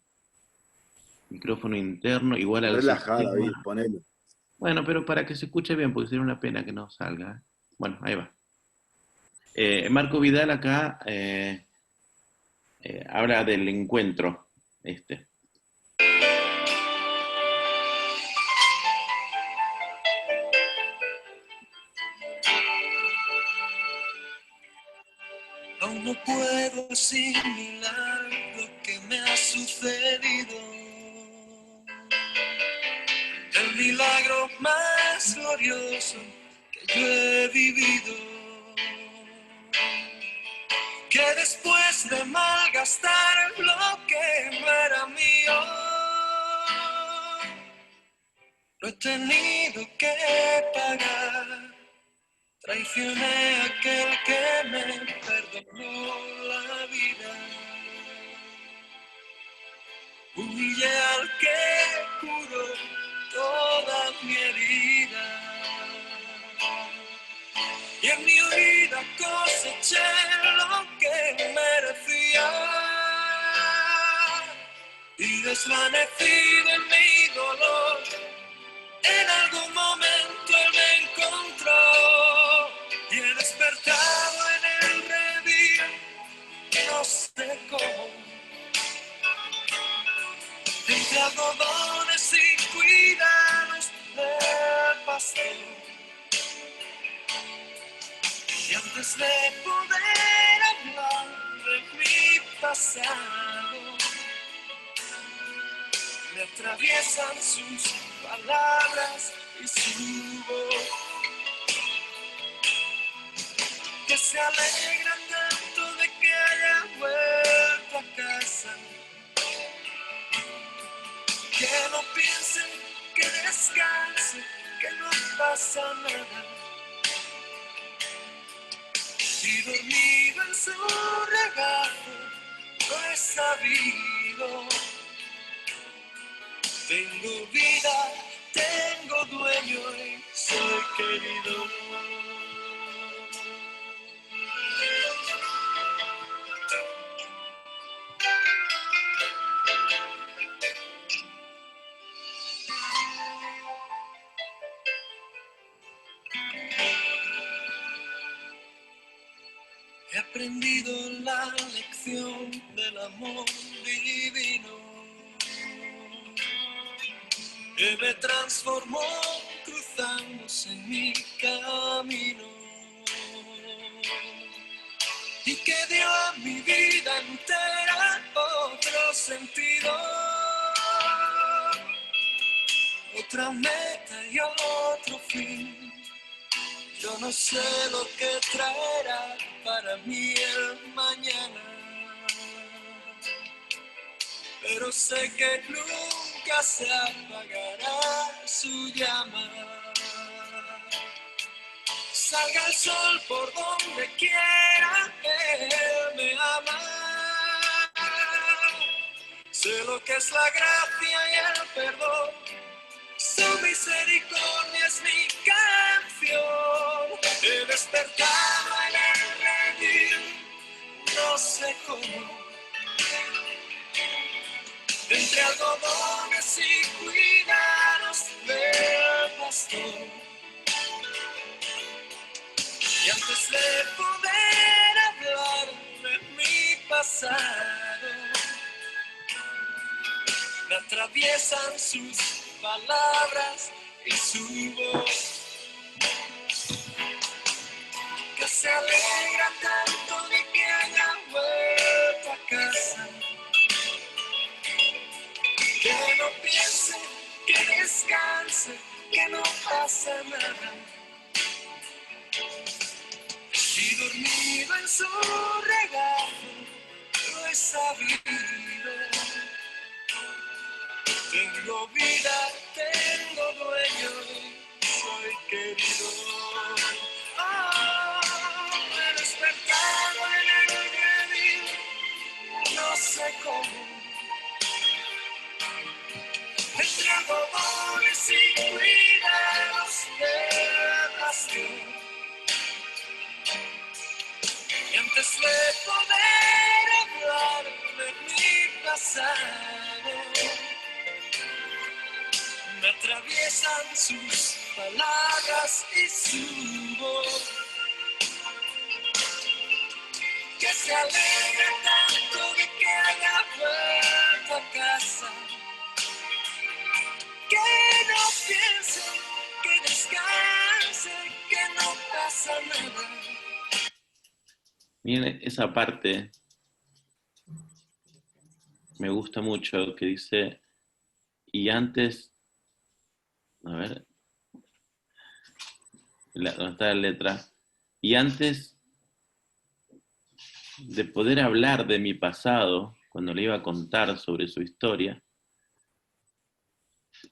micrófono interno igual al Relajada, sistema. David, ponelo. Bueno, pero para que se escuche bien, porque sería una pena que no salga. Bueno, ahí va. Marco Vidal acá habla del encuentro. Aún no puedo asimilar lo que me ha sucedido. milagro más glorioso que yo he vivido. Que después de malgastar lo que no era mío, lo he tenido que pagar. Traicioné a aquel que me perdonó la vida. Humillé al que curó toda mi herida. Y en mi huida coseché lo que merecía. Y desvanecido en mi dolor, en algún momento él me encontró. Y he despertado en el redil, no sé cómo. Entre algodones y cuidados del pastor. Y antes de poder hablar de mi pasado, me atraviesan sus palabras y su voz, que se alegra tanto de que haya vuelto a casa, que no piensen, que descanse, que no pasa nada. Y dormido en su regazo, lo he sabido. Tengo vida, tengo dueño y soy querido. He aprendido la lección del amor divino, que me transformó cruzándose en mi camino y que dio a mi vida entera otro sentido, otra meta y otro fin. Yo no sé lo que traerá para mí el mañana, pero sé que nunca se apagará su llama. Salga el sol por donde quiera, él me ama. Sé lo que es la gracia y el perdón, su misericordia es mi canción. He despertado en el redil, no sé cómo. Entre algodones y cuidados del pastor. Y antes de poder hablar de mi pasado, me atraviesan sus palabras y su voz, que se alegra tanto de que haya vuelto a casa, que no piense, que descanse, que no pasa nada. Y dormido en su regazo, lo he sabido. Tengo vida, tengo dueño, soy querido. Oh, he despertado en el redil, no sé cómo. Entre algodones y cuidados del pastor. Y antes de poder hablar de mi pasado, me atraviesan sus palabras y su voz, que se alegra tanto de que haya vuelto a casa, que no piense, que descanse, que no pasa nada. Miren, esa parte me gusta mucho, que dice, y antes A ver, ¿dónde está la letra? Y antes de poder hablar de mi pasado, cuando le iba a contar sobre su historia,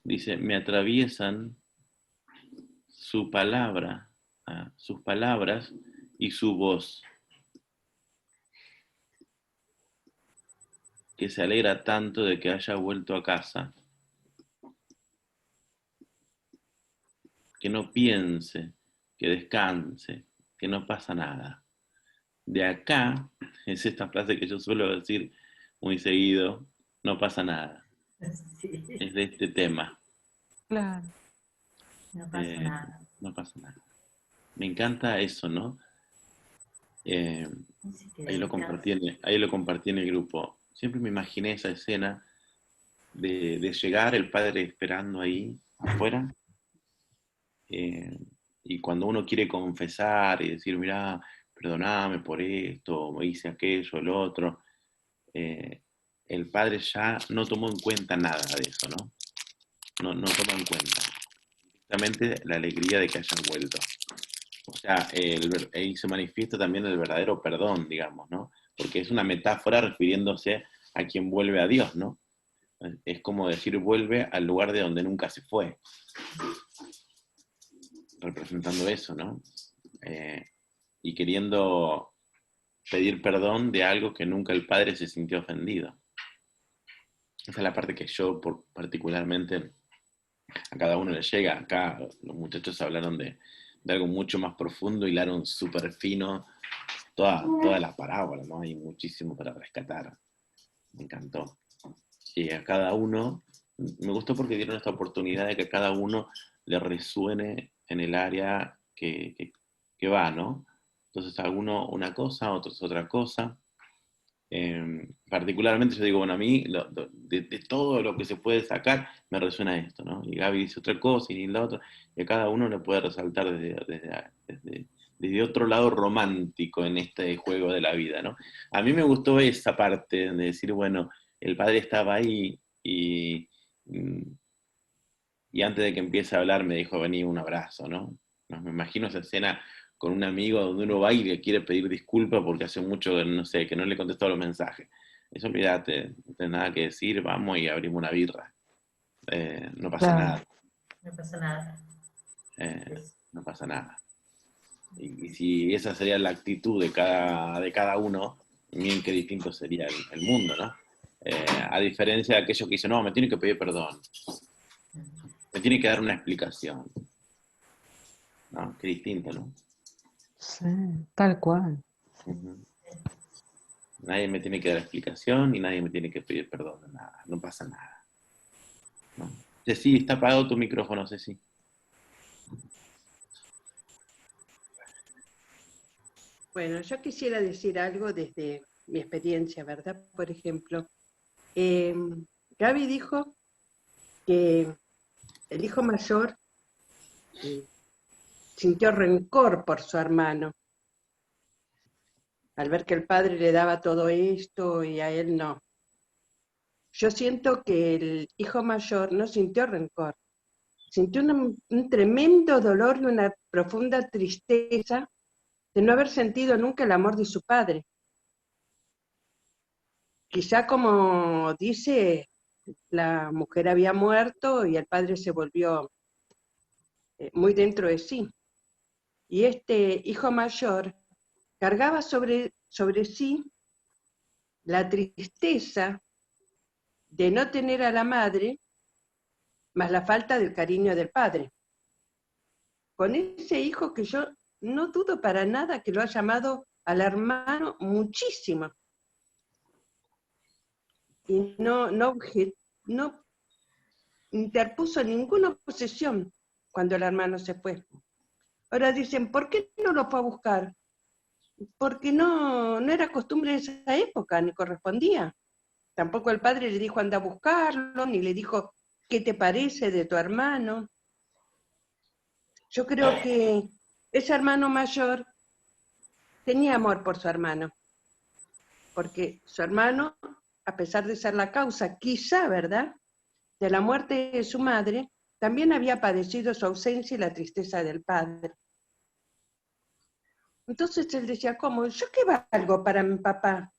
dice, me atraviesan su palabra, sus palabras y su voz, que se alegra tanto de que haya vuelto a casa, que no piense, que descanse, que no pasa nada. De acá, es esta frase que yo suelo decir muy seguido, no pasa nada. Sí, Es de este tema. Claro. no pasa nada. No pasa nada. Me encanta eso, ¿no? Así que Ahí lo compartí en el grupo. Siempre me imaginé esa escena de llegar, el padre esperando ahí afuera, y cuando uno quiere confesar y decir, mirá, perdoname por esto, me hice aquello, lo otro, el padre ya no tomó en cuenta nada de eso, ¿no? No toma en cuenta. Justamente la alegría de que hayan vuelto. O sea, ahí se manifiesta también el verdadero perdón, digamos, ¿no? Porque es una metáfora refiriéndose a quien vuelve a Dios, ¿no? Es como decir, vuelve al lugar de donde nunca se fue. Representando eso, ¿no? Y queriendo pedir perdón de algo que nunca el padre se sintió ofendido. Esa es la parte que yo particularmente a cada uno le llega. Acá los muchachos hablaron de algo mucho más profundo, hilaron súper fino toda la parábola, ¿no? Hay muchísimo para rescatar. Me encantó. Y a cada uno, me gustó porque dieron esta oportunidad de que a cada uno le resuene en el área que va, ¿no? Entonces, alguno una cosa, otros otra cosa. Particularmente yo digo, bueno, a mí de todo lo que se puede sacar me resuena esto, ¿no? Y Gaby dice otra cosa y la otra, y a cada uno le puede resaltar desde otro lado romántico en este juego de la vida, ¿no? A mí me gustó esa parte de decir, bueno, el padre estaba ahí y antes de que empiece a hablar me dijo, vení, un abrazo, ¿no? Me imagino esa escena con un amigo donde uno va y le quiere pedir disculpas porque hace mucho, no sé, que no le contestó los mensajes. Eso, olvídate, no tenés nada que decir, vamos y abrimos una birra. No pasa Claro. nada. No pasa nada. No pasa nada. Y si esa sería la actitud de cada uno, miren qué distinto sería el mundo, ¿no? A diferencia de aquellos que dicen, no, me tiene que pedir perdón. Me tiene que dar una explicación. ¿No? Qué distinto, ¿no? Sí, tal cual. Uh-huh. Nadie me tiene que dar explicación y nadie me tiene que pedir perdón de nada. No pasa nada. ¿No? Ceci, está apagado tu micrófono, Ceci. Bueno, yo quisiera decir algo desde mi experiencia, ¿verdad? Por ejemplo, Gaby dijo que el hijo mayor sintió rencor por su hermano, al ver que el padre le daba todo esto y a él no. Yo siento que el hijo mayor no sintió rencor, sintió un tremendo dolor y una profunda tristeza de no haber sentido nunca el amor de su padre. Quizá, como dice, la mujer había muerto y el padre se volvió muy dentro de sí. Y este hijo mayor cargaba sobre sí la tristeza de no tener a la madre, más la falta del cariño del padre. Con ese hijo que yo no dudo para nada que lo ha llamado al hermano muchísimo. Y no interpuso ninguna oposición cuando el hermano se fue. Ahora dicen, ¿por qué no lo fue a buscar? Porque no era costumbre de esa época, ni correspondía. Tampoco el padre le dijo anda a buscarlo, ni le dijo ¿qué te parece de tu hermano? Yo creo que ese hermano mayor tenía amor por su hermano, porque su hermano, a pesar de ser la causa, quizá, ¿verdad?, de la muerte de su madre, también había padecido su ausencia y la tristeza del padre. Entonces él decía, ¿cómo? ¿Yo qué valgo para mi papá?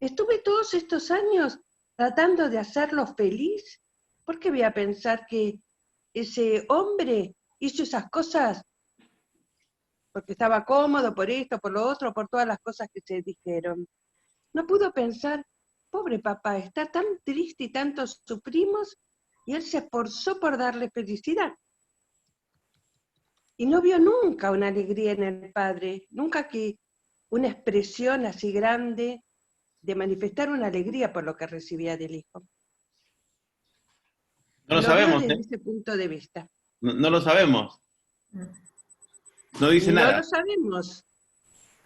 Estuve todos estos años tratando de hacerlo feliz. ¿Por qué voy a pensar que ese hombre hizo esas cosas porque estaba cómodo, por esto, por lo otro, por todas las cosas que se dijeron? No pudo pensar, pobre papá, está tan triste y tantos sufrimos, y él se esforzó por darle felicidad. Y no vio nunca una alegría en el padre, nunca que una expresión así grande de manifestar una alegría por lo que recibía del hijo. No lo Lo veo sabemos, desde ¿eh? ese punto de vista. No lo sabemos. No dice No nada. lo sabemos,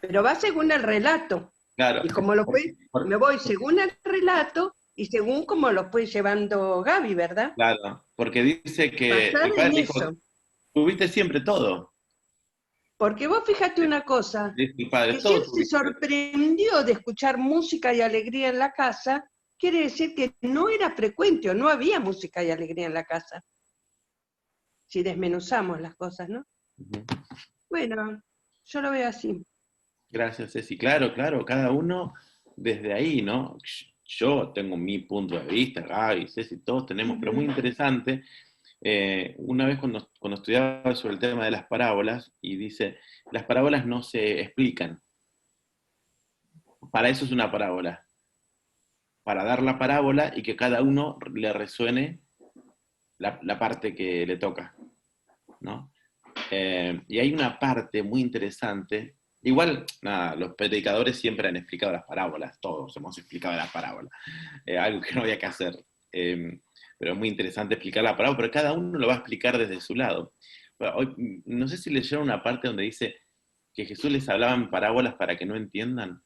pero va según el relato. Claro. Y como lo fue, me voy según el relato y según como lo fue llevando Gaby, ¿verdad? Claro, porque dice que Basada el padre en dijo, eso. tuviste siempre todo. Porque vos fíjate una cosa, Dice el padre, que si todo él se tuviste. sorprendió de escuchar música y alegría en la casa, quiere decir que no era frecuente o no había música y alegría en la casa. Si desmenuzamos las cosas, ¿no? Ujú. Bueno, yo lo veo así. Gracias, Ceci. Claro, claro, cada uno desde ahí, ¿no? Yo tengo mi punto de vista, Gaby, Ceci, todos tenemos, pero muy interesante. Una vez cuando estudiaba sobre el tema de las parábolas, y dice, las parábolas no se explican. Para eso es una parábola. Para dar la parábola y que cada uno le resuene la parte que le toca, ¿no? Y hay una parte muy interesante. Igual, nada, los predicadores siempre han explicado las parábolas, todos hemos explicado las parábolas, algo que no había que hacer. Pero es muy interesante explicar la parábola, pero cada uno lo va a explicar desde su lado. Hoy, no sé si leyeron una parte donde dice que Jesús les hablaba en parábolas para que no entiendan.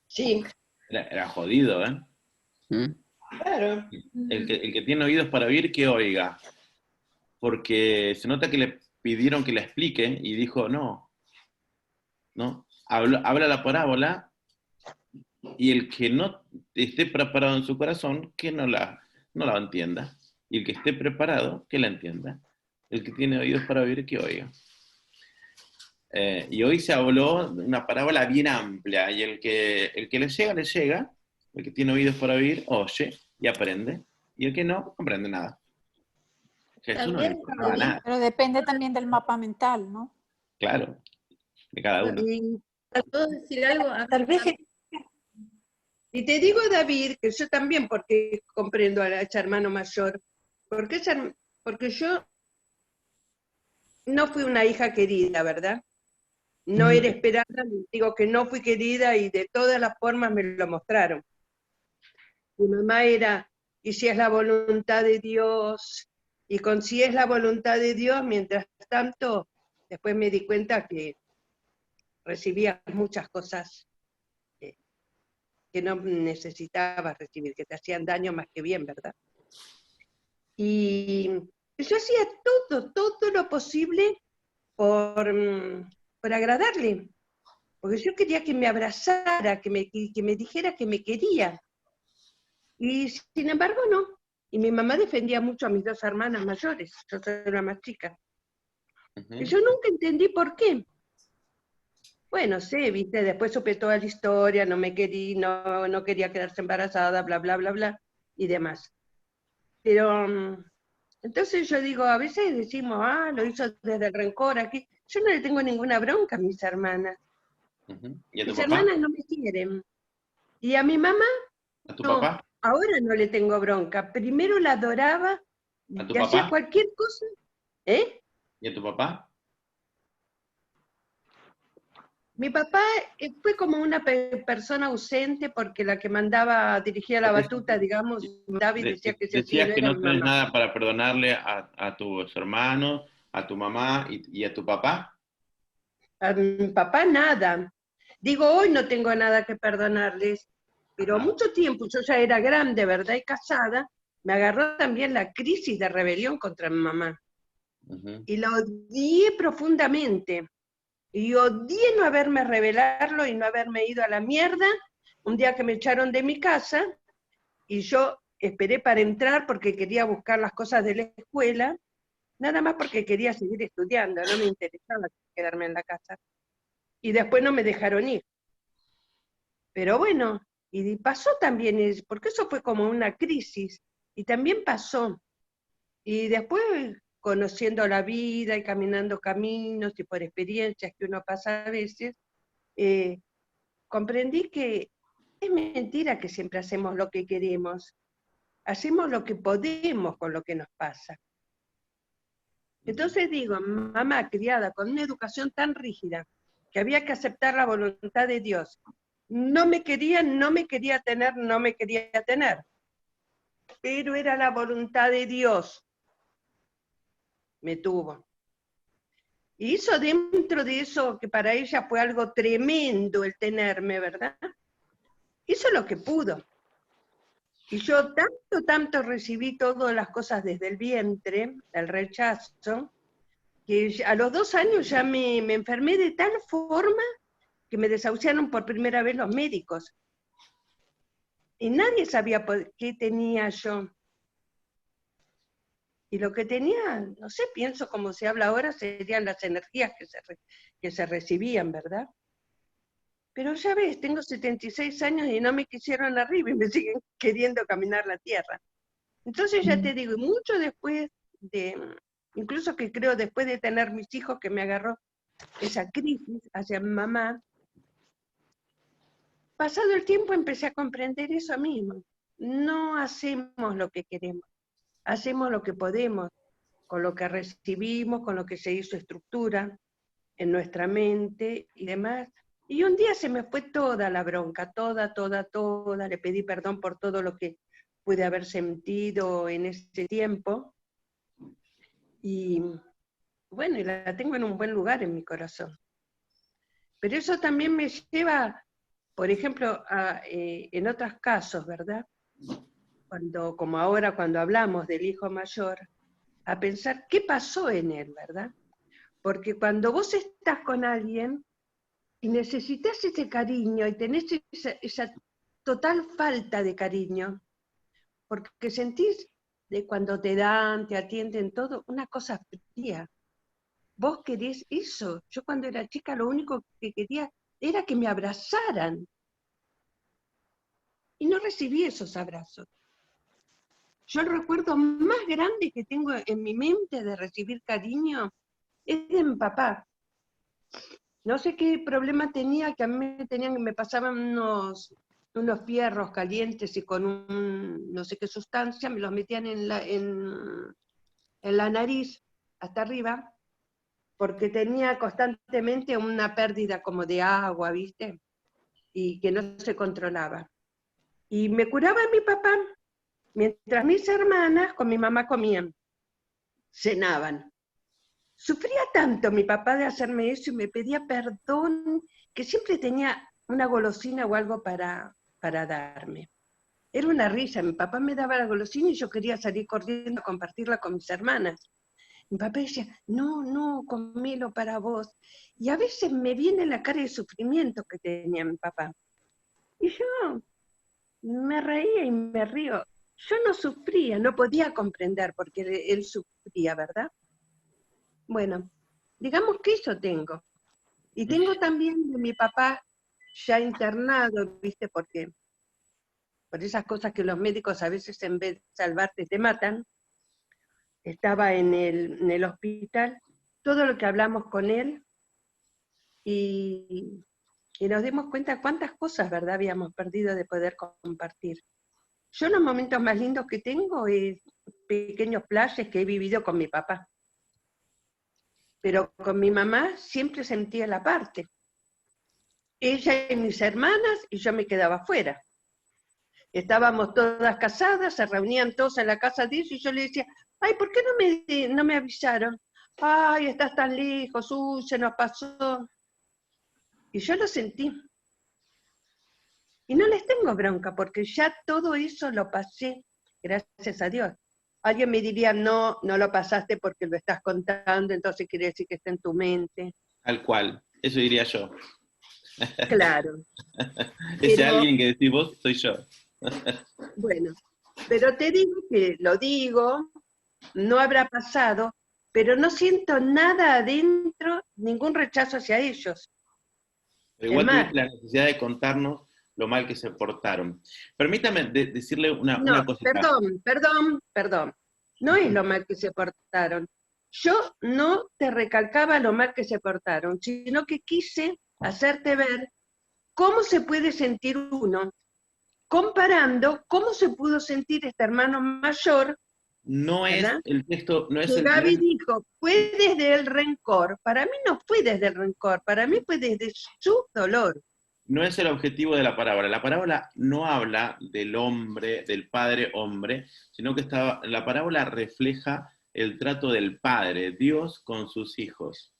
Sí. Era jodido, ¿eh? Claro. El que tiene oídos para oír, que oiga. Porque se nota que le pidieron que la explique y dijo, no. Habla la parábola y el que no esté preparado en su corazón, que no la entienda. Y el que esté preparado, que la entienda. El que tiene oídos para oír, que oiga. Y hoy se habló de una parábola bien amplia, y el que le llega, el que tiene oídos para oír, oye y aprende, y el que no aprende nada. Jesús no le importaba nada. Pero depende también del mapa mental, ¿no? Claro, de cada uno. Y, ¿Puedo decir algo? tal vez, y te digo, David, que yo también, porque comprendo a ese hermano mayor, porque yo no fui una hija querida, ¿verdad? No era esperada, digo que no fui querida y de todas las formas me lo mostraron. Mi mamá era, y si es la voluntad de Dios, y con si es la voluntad de Dios, mientras tanto, después me di cuenta que recibía muchas cosas que no necesitabas recibir, que te hacían daño más que bien, ¿verdad? Y yo hacía todo lo posible por agradarle, porque yo quería que me abrazara, que me dijera que me quería. Y sin embargo no. Y mi mamá defendía mucho a mis dos hermanas mayores, yo soy la más chica. Y yo nunca entendí por qué. Bueno, sí, viste, después supe toda la historia, no me quería, no quería quedarse embarazada, bla, bla, bla, bla, y demás. Pero, entonces yo digo, a veces decimos, lo hizo desde el rencor aquí. Yo no le tengo ninguna bronca a mis hermanas. ¿Y a tu Mis papá? hermanas no me quieren. Y a mi mamá, ¿A tu no, papá? ahora no le tengo bronca. Primero la adoraba, ¿A tu que hacía papá? cualquier cosa. ¿Eh? ¿Y a tu papá? Mi papá fue como una persona ausente porque la que mandaba, dirigía la batuta, digamos, David decía que se hacía, Decías no que era no mi tenés mamá. nada para perdonarle a tus hermanos, a tu mamá y a tu papá. A mi papá nada. Digo, hoy no tengo nada que perdonarles, pero mucho tiempo, yo ya era grande, ¿verdad? Y casada, me agarró también la crisis de rebelión contra mi mamá. Y la odié profundamente. Y odié no haberme revelarlo y no haberme ido a la mierda un día que me echaron de mi casa, y yo esperé para entrar porque quería buscar las cosas de la escuela, nada más porque quería seguir estudiando, no me interesaba quedarme en la casa. Y después no me dejaron ir. Pero bueno, y pasó también, porque eso fue como una crisis, y también pasó. Y después, conociendo la vida y caminando caminos y por experiencias que uno pasa a veces, comprendí que es mentira que siempre hacemos lo que queremos. Hacemos lo que podemos con lo que nos pasa. Entonces digo, mamá criada con una educación tan rígida, que había que aceptar la voluntad de Dios, no me quería tener, pero era la voluntad de Dios, me tuvo. Y hizo dentro de eso, que para ella fue algo tremendo el tenerme, ¿verdad? Hizo lo que pudo. Y yo tanto recibí todas las cosas desde el vientre, el rechazo, que a los 2 años ya me enfermé de tal forma que me desahuciaron por primera vez los médicos. Y nadie sabía qué tenía yo. Y lo que tenía, no sé, pienso como se habla ahora, serían las energías que se recibían, ¿verdad? Pero ya ves, tengo 76 años y no me quisieron arriba y me siguen queriendo caminar la tierra. Entonces ya te digo, y mucho después incluso que creo después de tener mis hijos, que me agarró esa crisis hacia mi mamá, pasado el tiempo empecé a comprender eso mismo. No hacemos lo que queremos, hacemos lo que podemos, con lo que recibimos, con lo que se hizo estructura en nuestra mente y demás. Y un día se me fue toda la bronca, toda, le pedí perdón por todo lo que pude haber sentido en ese tiempo. Y bueno, y la tengo en un buen lugar en mi corazón. Pero eso también me lleva, por ejemplo, en otros casos, ¿verdad? Como ahora cuando hablamos del hijo mayor, a pensar qué pasó en él, ¿verdad? Porque cuando vos estás con alguien y necesitas ese cariño y tenés esa total falta de cariño, porque sentís de cuando te dan, te atienden todo, una cosa fría. Vos querés eso. Yo cuando era chica lo único que quería era que me abrazaran. Y no recibí esos abrazos. Yo el recuerdo más grande que tengo en mi mente de recibir cariño es de mi papá. No sé qué problema tenía, que a mí me pasaban unos fierros calientes y con no sé qué sustancia, me los metían en la nariz, hasta arriba, porque tenía constantemente una pérdida como de agua, ¿viste? Y que no se controlaba. Y me curaba mi papá, mientras mis hermanas con mi mamá comían, cenaban. Sufría tanto mi papá de hacerme eso y me pedía perdón, que siempre tenía una golosina o algo para darme. Era una risa, mi papá me daba la golosina y yo quería salir corriendo a compartirla con mis hermanas. Mi papá decía, no, comelo para vos. Y a veces me viene la cara de sufrimiento que tenía mi papá. Y yo me reía y me río. Yo no sufría, no podía comprender porque él sufría, ¿verdad? Bueno, digamos que eso tengo. Y tengo también de mi papá ya internado, ¿viste? Porque por esas cosas que los médicos a veces en vez de salvarte te matan. Estaba en el hospital, todo lo que hablamos con él, y nos dimos cuenta cuántas cosas, ¿verdad?, habíamos perdido de poder compartir. Yo los momentos más lindos que tengo es pequeños flashes que he vivido con mi papá. Pero con mi mamá siempre sentía la parte. Ella y mis hermanas, y yo me quedaba afuera. Estábamos todas casadas, se reunían todos en la casa de ellos, y yo le decía, ay, ¿por qué no me avisaron? Ay, estás tan lejos, se nos pasó. Y yo lo sentí. Y no les tengo bronca, porque ya todo eso lo pasé, gracias a Dios. Alguien me diría, no lo pasaste porque lo estás contando, entonces quiere decir que está en tu mente. Tal cual, eso diría yo. Claro. Ese alguien que decís vos, soy yo. Bueno, Pero te digo que lo digo, no habrá pasado, pero no siento nada adentro, ningún rechazo hacia ellos. Pero Es igual más, tuviste la necesidad de contarnos lo mal que se portaron. Permítame decirle una no, cosita. perdón. No es lo mal que se portaron. Yo no te recalcaba lo mal que se portaron, sino que quise hacerte ver cómo se puede sentir uno, comparando cómo se pudo sentir este hermano mayor, No es ¿verdad? el texto, no es Que el Gaby primer. dijo, fue desde el rencor. Para mí no fue desde el rencor, para mí fue desde su dolor. No es el objetivo de la parábola. La parábola no habla del hombre, del padre hombre, sino que la parábola refleja el trato del padre, Dios con sus hijos,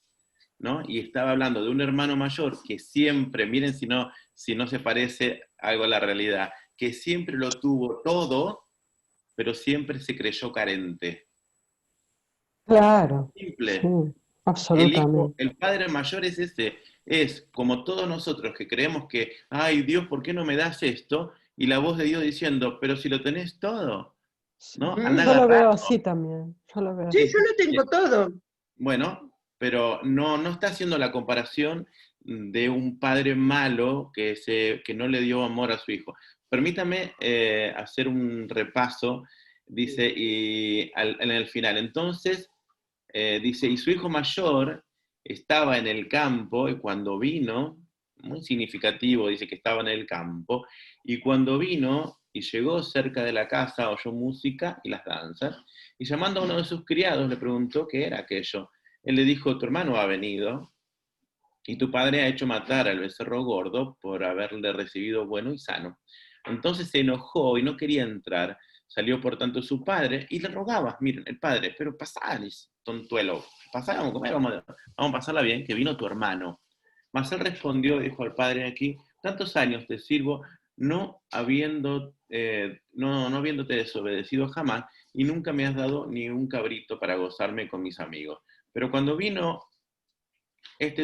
¿no? Y estaba hablando de un hermano mayor que siempre, miren si no se parece algo a la realidad, que siempre lo tuvo todo, pero siempre se creyó carente. Claro, Simple. sí, absolutamente. El padre mayor es ese, es como todos nosotros que creemos que, ay Dios, ¿por qué no me das esto? Y la voz de Dios diciendo, pero si lo tenés todo, Sí. ¿no? Anda a Yo lo veo agarrarlo. así también, yo lo veo Sí, así. yo lo tengo todo. Bueno, pero no está haciendo la comparación de un padre malo que no le dio amor a su hijo. Permítame hacer un repaso, dice, en el final. Entonces, dice, y su hijo mayor estaba en el campo y cuando vino, muy significativo, dice que estaba en el campo, y cuando vino y llegó cerca de la casa, oyó música y las danzas, y llamando a uno de sus criados le preguntó qué era aquello. Él le dijo, tu hermano ha venido y tu padre ha hecho matar al becerro gordo por haberle recibido bueno y sano. Entonces se enojó y no quería entrar. Salió por tanto su padre y le rogaba, miren, el padre, pero pasá, tontuelo, pasá, vamos a comer, vamos a pasarla bien, que vino tu hermano. Mas él respondió, dijo al padre aquí, tantos años te sirvo, no habiéndote desobedecido jamás, y nunca me has dado ni un cabrito para gozarme con mis amigos. Pero cuando vino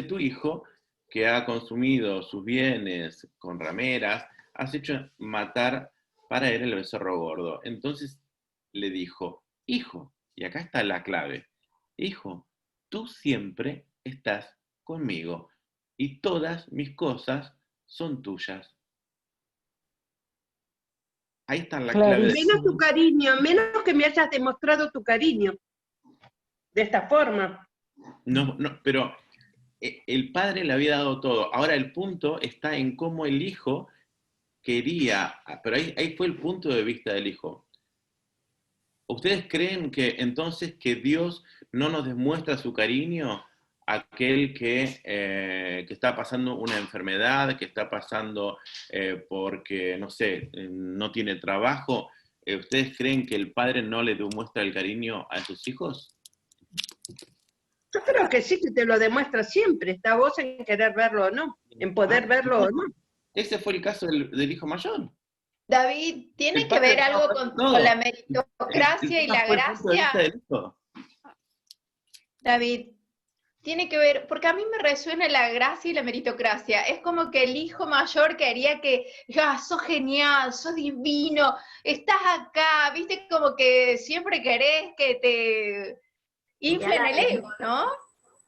tu hijo, que ha consumido sus bienes con rameras, has hecho matar para él el becerro gordo. Entonces le dijo, hijo, y acá está la clave, hijo, tú siempre estás conmigo y todas mis cosas son tuyas. Ahí está la clave. Menos tu Clarísimo. cariño, menos que me hayas demostrado tu cariño. De esta forma. No, pero el padre le había dado todo. Ahora el punto está en cómo el hijo quería, pero ahí fue el punto de vista del hijo. ¿Ustedes creen que entonces que Dios no nos demuestra su cariño a aquel que está pasando una enfermedad, que está pasando porque, no sé, no tiene trabajo? ¿Ustedes creen que el padre no le demuestra el cariño a sus hijos? Yo creo que sí, que te lo demuestra siempre. Está vos en querer verlo o no, en poder verlo o no. Ese fue el caso del hijo mayor. David, ¿tiene El que padre ver algo con todo. la meritocracia y la Fue el punto de vista gracia? del hijo. David, tiene que ver, porque a mí me resuena la gracia y la meritocracia. Es como que el hijo mayor quería que, sos genial, sos divino, estás acá, viste, como que siempre querés que te inflen el ego, ¿no?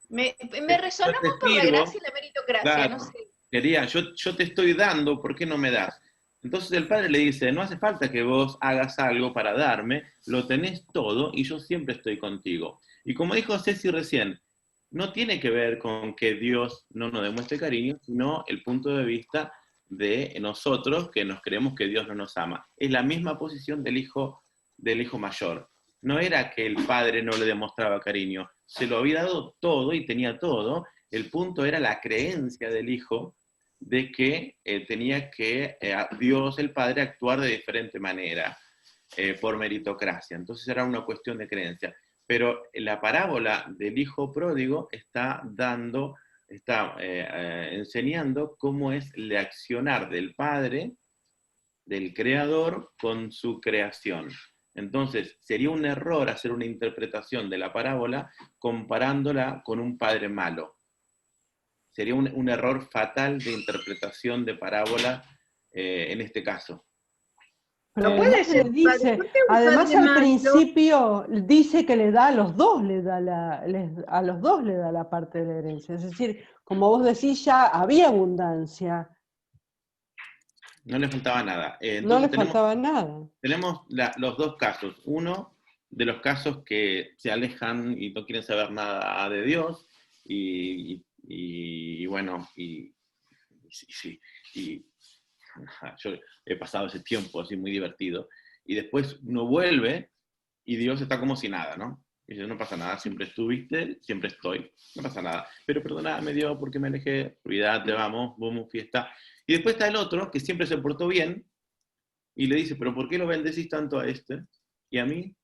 Me resonó Yo te más por la sirvo, gracia y la meritocracia, claro, no sé. quería, yo te estoy dando, ¿por qué no me das? Entonces el padre le dice, no hace falta que vos hagas algo para darme, lo tenés todo y yo siempre estoy contigo. Y como dijo Ceci recién, no tiene que ver con que Dios no nos demuestre cariño, sino el punto de vista de nosotros que nos creemos que Dios no nos ama. Es la misma posición del hijo mayor. No era que el padre no le demostraba cariño, se lo había dado todo y tenía todo. El punto era la creencia del hijo de que tenía que Dios, el Padre, actuar de diferente manera por meritocracia. Entonces era una cuestión de creencia. Pero la parábola del hijo pródigo está enseñando cómo es el accionar del Padre, del Creador, con su creación. Entonces, sería un error hacer una interpretación de la parábola comparándola con un padre malo. Sería un error fatal de interpretación de parábola en este caso. Pero No puede además ser le dice, padre. ¿Por qué un además padre al malo? principio dice que le da a los dos, a los dos le da la parte de la herencia. Es decir, como vos decís, ya había abundancia, No le faltaba nada. no le Entonces faltaba nada. tenemos los dos casos. Uno de los casos que se alejan y no quieren saber nada de Dios, y bueno, sí, yo he pasado ese tiempo así muy divertido, y después uno vuelve y Dios está como si nada, ¿no? Y dice, no pasa nada, siempre estuviste, siempre estoy, no pasa nada. Pero perdonadme Dios porque me alejé, olvidate, vamos fiesta. Y después está el otro que siempre se portó bien y le dice, pero ¿por qué lo bendecís tanto a este y a mí?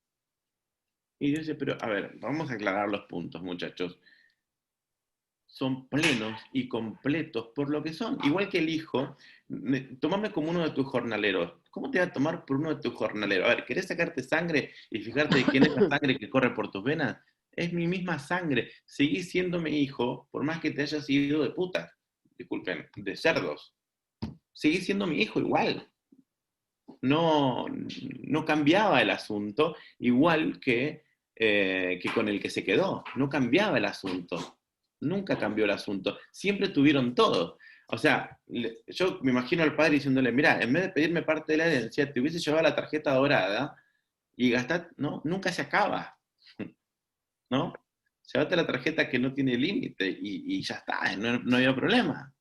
Y Dios dice, pero a ver, vamos a aclarar los puntos, muchachos. Son plenos y completos por lo que son. Igual que el hijo, tómame como uno de tus jornaleros. ¿Cómo te va a tomar por uno de tus jornaleros? A ver, ¿querés sacarte sangre y fijarte de quién es la sangre que corre por tus venas? Es mi misma sangre. Seguís siendo mi hijo, por más que te hayas ido de puta. Disculpen, de cerdos. Seguís siendo mi hijo igual. No cambiaba el asunto, igual que con el que se quedó. No cambiaba el asunto. Nunca cambió el asunto. Siempre tuvieron todo. O sea, yo me imagino al padre diciéndole, mira, en vez de pedirme parte de la herencia, te hubiese llevado la tarjeta dorada y gastar, ¿no? Nunca se acaba. ¿No? Llévate la tarjeta que no tiene límite y ya está, no había problema.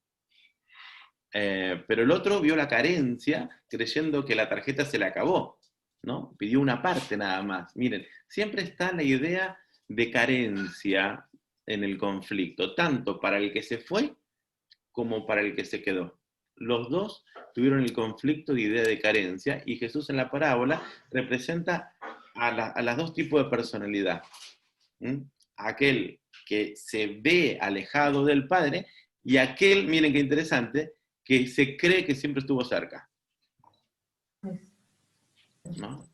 Pero el otro vio la carencia creyendo que la tarjeta se le acabó, ¿no? Pidió una parte nada más. Miren, siempre está la idea de carencia en el conflicto, tanto para el que se fue como para el que se quedó. Los dos tuvieron el conflicto de idea de carencia y Jesús en la parábola representa a las dos tipos de personalidad. Aquel que se ve alejado del Padre y aquel, miren qué interesante, que se cree que siempre estuvo cerca. ¿No?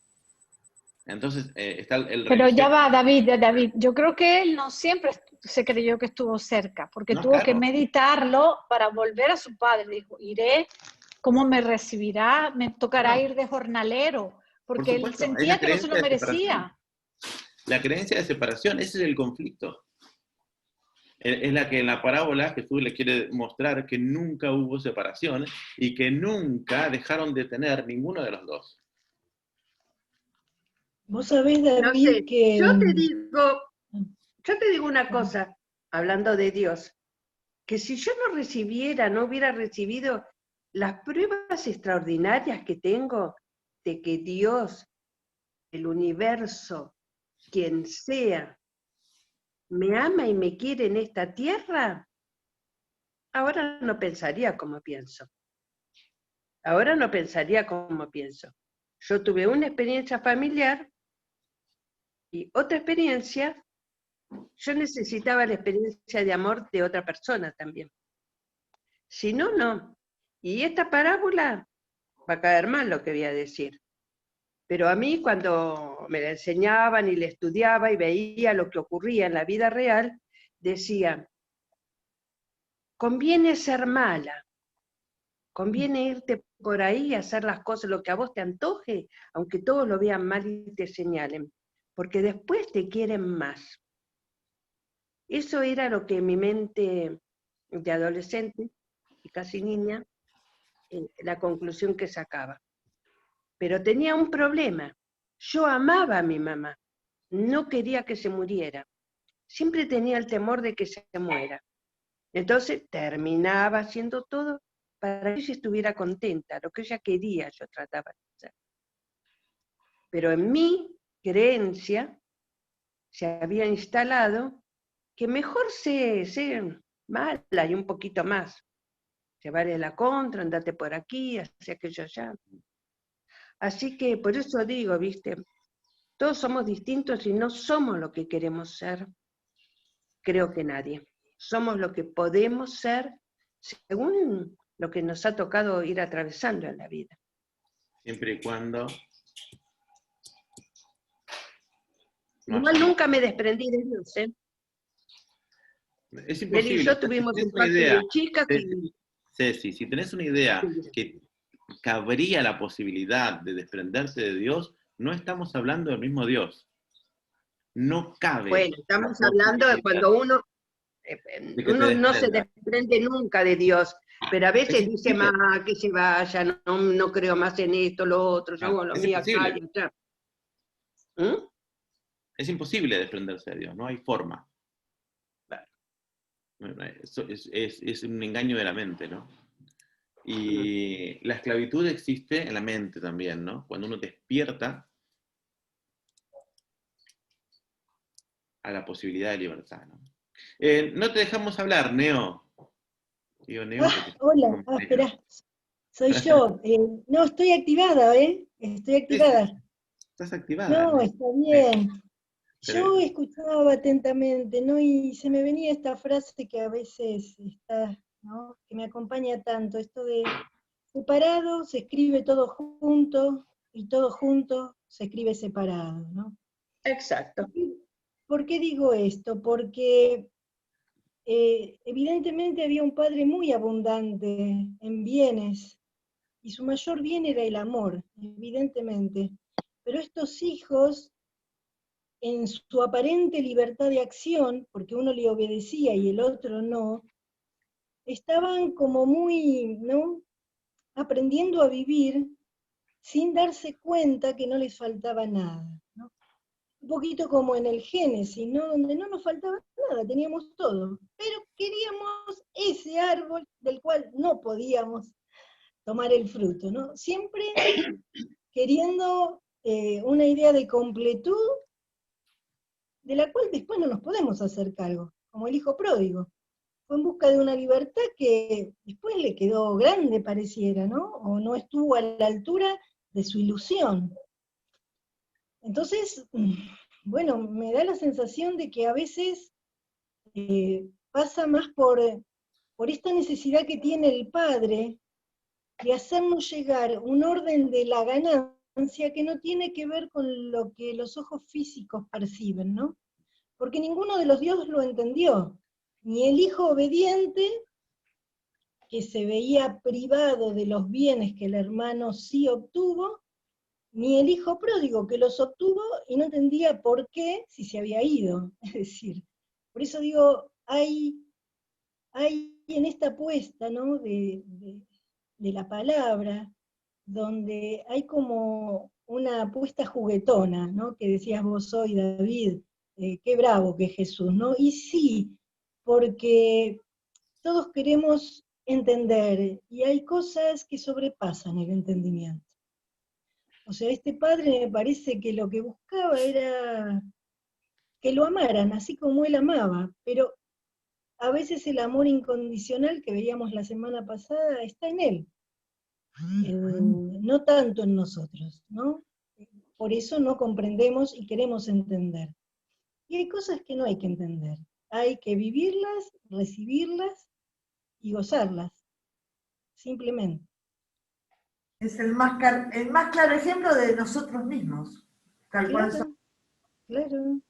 Entonces, está el Pero ya respeto. va, David, yo creo que él no siempre se creyó que estuvo cerca, porque No, tuvo que claro. meditarlo para volver a su padre. Dijo, iré, ¿cómo me recibirá? Me tocará No. ir de jornalero, porque él Por supuesto, es sentía la que no se lo creencia de separación. merecía. La creencia de separación, ese es el conflicto. Es la que en la parábola Jesús le quiere mostrar que nunca hubo separación y que nunca dejaron de tener ninguno de los dos. Vos sabés, No David, sé, que... yo te digo una cosa, hablando de Dios, que si yo no hubiera recibido las pruebas extraordinarias que tengo de que Dios, el universo, quien sea, me ama y me quiere en esta tierra, ahora no pensaría como pienso. Ahora no pensaría como pienso. Yo tuve una experiencia familiar y otra experiencia, yo necesitaba la experiencia de amor de otra persona también. Si no, no. Y esta parábola va a caer mal lo que voy a decir. Pero a mí cuando me la enseñaban y la estudiaba y veía lo que ocurría en la vida real, decía, conviene ser mala, conviene irte por ahí y hacer las cosas, lo que a vos te antoje, aunque todos lo vean mal y te señalen, porque después te quieren más. Eso era lo que en mi mente de adolescente y casi niña, la conclusión que sacaba. Pero tenía un problema. Yo amaba a mi mamá, no quería que se muriera. Siempre tenía el temor de que se muera. Entonces terminaba haciendo todo para que ella estuviera contenta, lo que ella quería yo trataba de hacer. Pero en mi creencia se había instalado que mejor sé mala y un poquito más. Llevarle la contra, andate por aquí, hacia aquello allá. Así que por eso digo, viste, todos somos distintos y no somos lo que queremos ser, creo que nadie. Somos lo que podemos ser según lo que nos ha tocado ir atravesando en la vida. Siempre y cuando... Igual nunca me desprendí de Dios, ¿eh? Es Él imposible. y yo tuvimos un pacto de chicas y... Ceci, si tenés una idea que cabría la posibilidad de desprenderse de Dios, no estamos hablando del mismo Dios. No cabe. Bueno, estamos hablando de cuando uno no se desprende nunca de Dios, pero a veces dice, más que se vaya, no creo más en esto, lo otro, yo hago lo mío acá y allá. Es imposible desprenderse de Dios, no hay forma. Es un engaño de la mente, ¿no? Y la esclavitud existe en la mente también, ¿no? Cuando uno despierta a la posibilidad de libertad, ¿no? No te dejamos hablar, Neo. Digo, Neo, hola, espera, soy yo. No, estoy activada, Estoy activada. ¿Estás activada? No, está bien. Yo escuchaba atentamente, ¿no? Y se me venía esta frase que a veces está, ¿no? Que me acompaña tanto, esto de separado se escribe todo junto y todo junto se escribe separado, ¿no? Exacto. ¿Por qué digo esto? Porque evidentemente había un padre muy abundante en bienes, y su mayor bien era el amor, evidentemente. Pero estos hijos, en su aparente libertad de acción, porque uno le obedecía y el otro no, estaban como muy, ¿no?, aprendiendo a vivir sin darse cuenta que no les faltaba nada, ¿no? Un poquito como en el Génesis, ¿no?, donde no nos faltaba nada, teníamos todo, pero queríamos ese árbol del cual no podíamos tomar el fruto, ¿no? Siempre queriendo una idea de completud de la cual después no nos podemos hacer cargo, como el hijo pródigo. Fue en busca de una libertad que después le quedó grande, pareciera, ¿no? O no estuvo a la altura de su ilusión. Entonces, bueno, me da la sensación de que a veces pasa más por esta necesidad que tiene el padre de hacernos llegar un orden de la ganancia que no tiene que ver con lo que los ojos físicos perciben, ¿no? Porque ninguno de los dioses lo entendió, ni el hijo obediente, que se veía privado de los bienes que el hermano sí obtuvo, ni el hijo pródigo, que los obtuvo y no entendía por qué si se había ido. Es decir, por eso digo, hay en esta apuesta, ¿no?, de la palabra, donde hay como una apuesta juguetona, ¿no?, que decías vos hoy, David, qué bravo que es Jesús, ¿no? Y sí, porque todos queremos entender, y hay cosas que sobrepasan el entendimiento. O sea, este padre me parece que lo que buscaba era que lo amaran, así como él amaba, pero a veces el amor incondicional que veíamos la semana pasada está en él, no tanto en nosotros, ¿no? Por eso no comprendemos y queremos entender. Y hay cosas que no hay que entender, hay que vivirlas, recibirlas y gozarlas, simplemente. Es el más claro ejemplo de nosotros mismos, tal cual somos. Claro.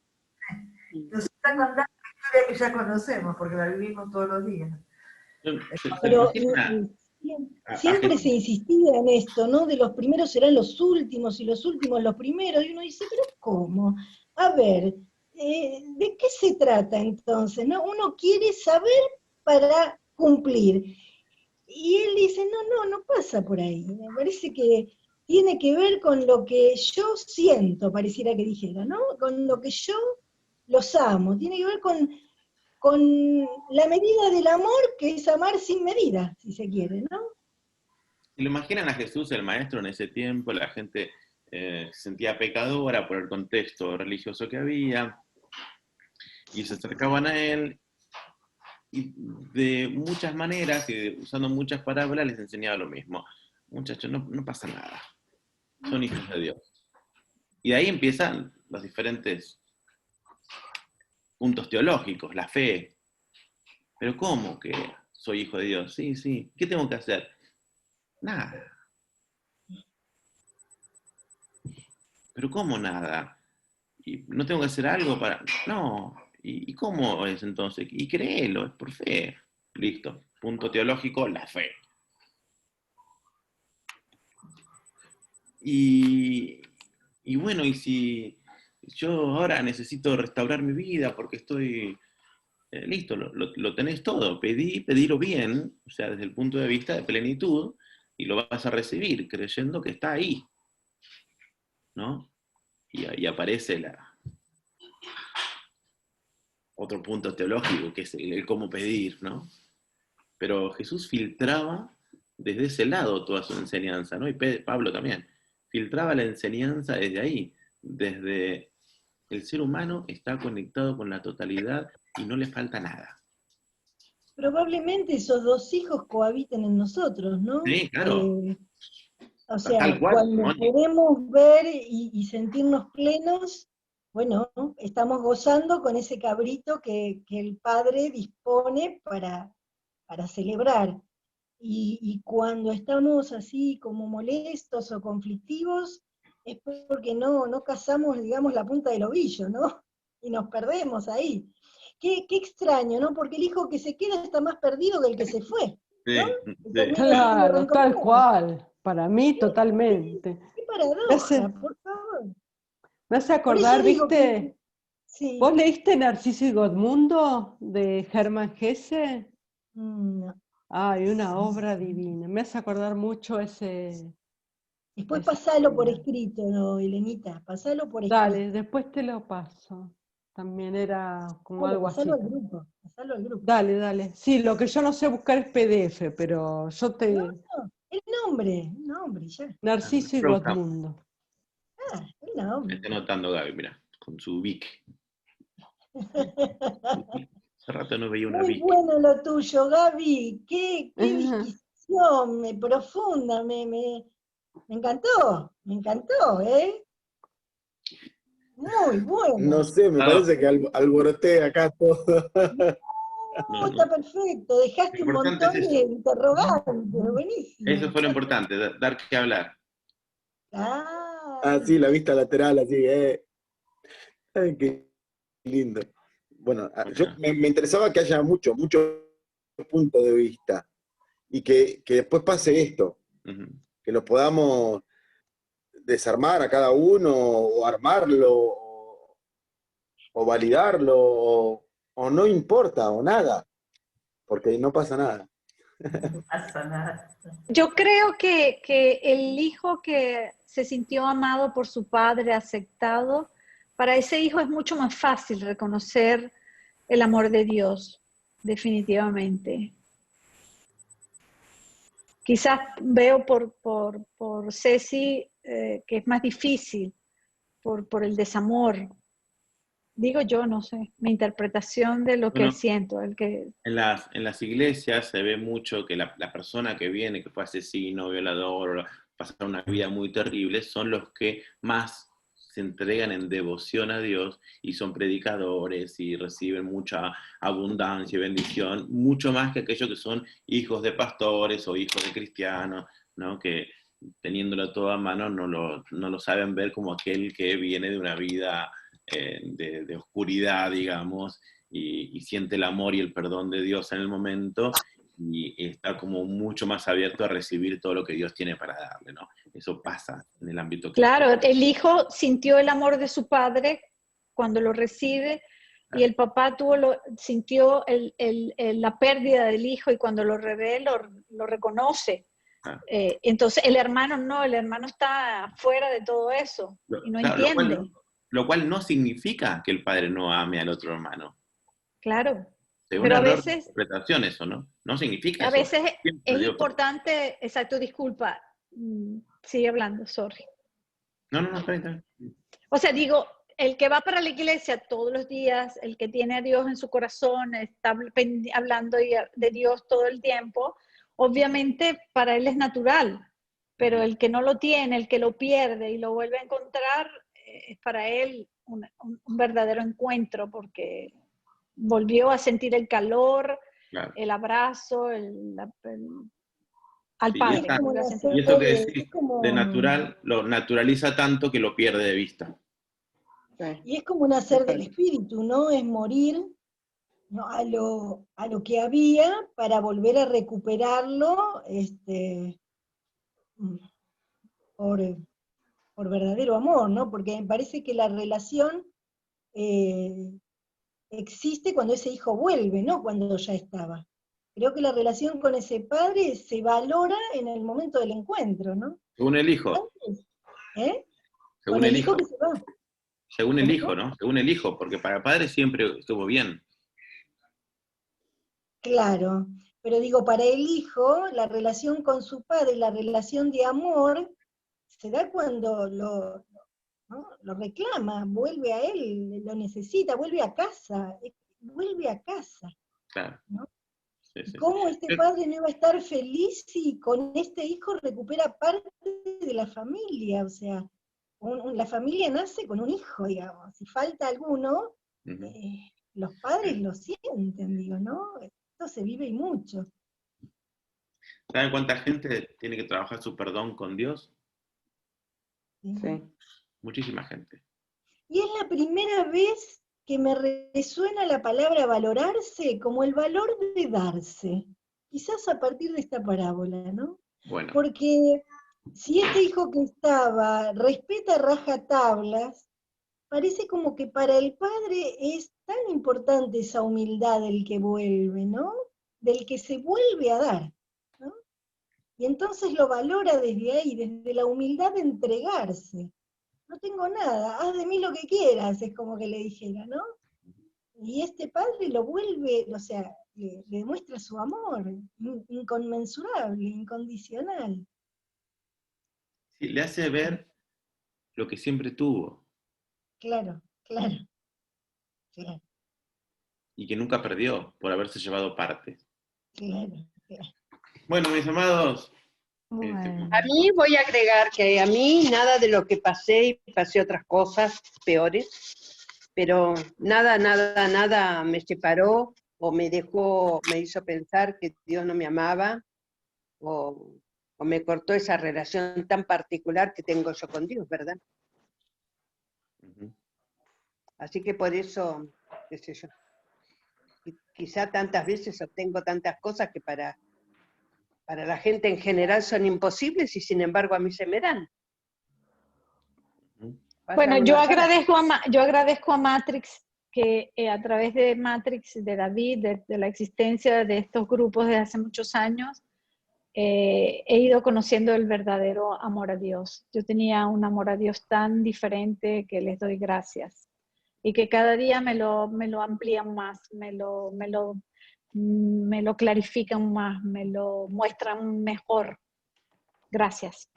Nos está contando una historia que ya conocemos, porque la vivimos todos los días. Pero siempre se insistía en esto, ¿no? De los primeros serán los últimos y los últimos los primeros, y uno dice, pero ¿cómo? A ver, ¿de qué se trata entonces? ¿No? Uno quiere saber para cumplir. Y él dice, no pasa por ahí. Me parece que tiene que ver con lo que yo siento, pareciera que dijera, ¿no? Con lo que yo los amo. Tiene que ver con la medida del amor, que es amar sin medida, si se quiere, ¿no? Si lo imaginan a Jesús, el maestro, en ese tiempo, la gente se sentía pecadora por el contexto religioso que había, y se acercaban a él, y de muchas maneras, y usando muchas parábolas, les enseñaba lo mismo. Muchachos, no pasa nada. Son hijos de Dios. Y de ahí empiezan los diferentes puntos teológicos, la fe. ¿Pero cómo que soy hijo de Dios? Sí. ¿Qué tengo que hacer? Nada. ¿Pero cómo nada? ¿Y no tengo que hacer algo para...? No. ¿Y cómo es entonces? Y créelo, es por fe. Listo. Punto teológico, la fe. y bueno, y si yo ahora necesito restaurar mi vida porque estoy, listo, lo tenés todo, pedilo bien, o sea, desde el punto de vista de plenitud, y lo vas a recibir creyendo que está ahí, ¿no? Y ahí aparece otro punto teológico, que es el cómo pedir, ¿no? Pero Jesús filtraba desde ese lado toda su enseñanza, ¿no? Y Pablo también, filtraba la enseñanza desde ahí, desde el ser humano está conectado con la totalidad y no le falta nada. Probablemente esos dos hijos cohabiten en nosotros, ¿no? Sí, claro. O sea, Tal cual, cuando Mónica. podemos ver y sentirnos plenos, bueno, estamos gozando con ese cabrito que el Padre dispone para celebrar. Y cuando estamos así como molestos o conflictivos, es porque no cazamos, digamos, la punta del ovillo, ¿no? Y nos perdemos ahí. Qué extraño, ¿no? Porque el hijo que se queda está más perdido que el que se fue, ¿no? Sí, Y sí. termina siendo Claro, tal rencoroso. cual. Para mí, totalmente. Qué Me paradoja, hace, por favor. me hace Por eso acordar, digo que ¿viste? sí. ¿Vos leíste Narciso y Godmundo de Hermann Hesse? No. Ay, una obra divina. Me hace acordar mucho ese... Después esa pasalo por obra. escrito, ¿no, Elenita? Pasalo por Dale, escrito. después te lo paso. También era como algo Pasalo así. al grupo, pasalo al grupo. Dale, dale. Sí, lo que yo no sé buscar es PDF, pero yo No, te... no, el nombre, ya. Narciso y Lo buscamos. Godmundo. El Me nombre. está notando Gaby, mira, con su Vic. Hace rato no veía una Muy Vic. bueno lo tuyo, Gaby. Qué disquisición profunda, me encantó, ¿eh? Muy bueno. No sé, me parece que alboroté acá todo. No, está perfecto, dejaste Lo un importante es montón eso. de interrogantes, buenísimo. Eso fue lo importante, dar que hablar. Ah, sí, la vista lateral, así, Ay, qué lindo. Bueno, yo me interesaba que haya muchos puntos de vista y que después pase esto, que lo podamos desarmar a cada uno o armarlo o validarlo o no importa o nada, porque no pasa nada. No pasa nada. Yo creo que el hijo que se sintió amado por su padre, aceptado, para ese hijo es mucho más fácil reconocer el amor de Dios, definitivamente. Quizás veo por Ceci que es más difícil por el desamor. Digo yo, no sé, mi interpretación de lo que Bueno, siento. en las iglesias se ve mucho que la persona que viene, que fue asesino, violador, pasaron una vida muy terrible, son los que más se entregan en devoción a Dios y son predicadores y reciben mucha abundancia y bendición, mucho más que aquellos que son hijos de pastores o hijos de cristianos, ¿no? Que teniéndolo todo a mano no lo saben ver como aquel que viene de una vida de oscuridad, digamos, y siente el amor y el perdón de Dios en el momento y está como mucho más abierto a recibir todo lo que Dios tiene para darle, ¿no? Eso pasa en el ámbito cristiano. Claro, el hijo sintió el amor de su padre cuando lo recibe y el papá sintió la pérdida del hijo y cuando lo revé lo reconoce. Entonces el hermano está fuera de todo eso y no Claro, entiende. lo cual no significa que el padre no ame al otro hermano. Claro, Es un pero a error veces, de interpretación eso, ¿no? No significa a eso. veces Siempre es digo, importante, exacto, disculpa, sigue hablando, sorry. No, está bien. O sea, digo, el que va para la iglesia todos los días, el que tiene a Dios en su corazón, está hablando de Dios todo el tiempo, obviamente para él es natural, pero el que no lo tiene, el que lo pierde y lo vuelve a encontrar, es para él un verdadero encuentro, porque volvió a sentir el calor, Claro. el abrazo, al Sí, padre. y eso que decís de natural, lo naturaliza tanto que lo pierde de vista. Y es como nacer del espíritu, ¿no? Es morir, ¿no? a lo que había para volver a recuperarlo por verdadero amor, ¿no? Porque me parece que la relación existe cuando ese hijo vuelve, no cuando ya estaba. Creo que la relación con ese padre se valora en el momento del encuentro, ¿no? Según el hijo. Antes, ¿eh? Según Con el el hijo hijo. que se va. Según el ¿Cómo? hijo, ¿no? Según el hijo, porque para el padre siempre estuvo bien. Claro, pero digo, para el hijo, la relación con su padre, la relación de amor, se da cuando ¿no? Lo reclama, vuelve a él, lo necesita, vuelve a casa, vuelve a casa, Claro. ¿no? Sí, Y sí. cómo este padre no iba a estar feliz si con este hijo recupera parte de la familia, o sea, la familia nace con un hijo, digamos, si falta alguno, Ujú. los padres lo sienten, digo, ¿no? Esto se vive y mucho. ¿Saben cuánta gente tiene que trabajar su perdón con Dios? ¿Sí? Muchísima gente. Y es la primera vez que me resuena la palabra valorarse como el valor de darse. Quizás a partir de esta parábola, ¿no? Bueno, Porque si este hijo que estaba respeta rajatablas, parece como que para el padre es tan importante esa humildad del que vuelve, ¿no? Del que se vuelve a dar, ¿no? Y entonces lo valora desde ahí, desde la humildad de entregarse. No tengo nada, haz de mí lo que quieras, es como que le dijera, ¿no? Y este padre lo vuelve, o sea, le demuestra su amor, inconmensurable, incondicional. sí, le hace ver lo que siempre tuvo Claro, claro, claro, y que nunca perdió por haberse llevado parte. claro, claro. Bueno, mis amados, Bueno. A mí voy a agregar que a mí nada de lo que pasé, y pasé otras cosas peores, pero nada me separó o me dejó, me hizo pensar que Dios no me amaba o me cortó esa relación tan particular que tengo yo con Dios, ¿verdad? ujú. Así que por eso, qué sé yo, quizá tantas veces obtengo tantas cosas que para la gente en general son imposibles y sin embargo a mí se me dan. Pasa Bueno, una sola. yo agradezco a Matrix que a través de Matrix, de David, de la existencia de estos grupos desde hace muchos años, he ido conociendo el verdadero amor a Dios. Yo tenía un amor a Dios tan diferente que les doy gracias. Y que cada día me lo amplían más, me lo clarifican más, me lo muestran mejor. Gracias.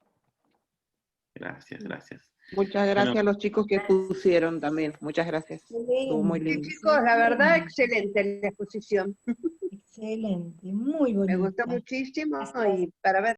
Gracias, gracias. Muchas gracias Bueno, a los chicos que pusieron también. Muchas gracias. Estuvo muy Excelente, lindo. Chicos, la verdad, excelente la exposición. excelente, muy Me bonita. gustó muchísimo Gracias. y para ver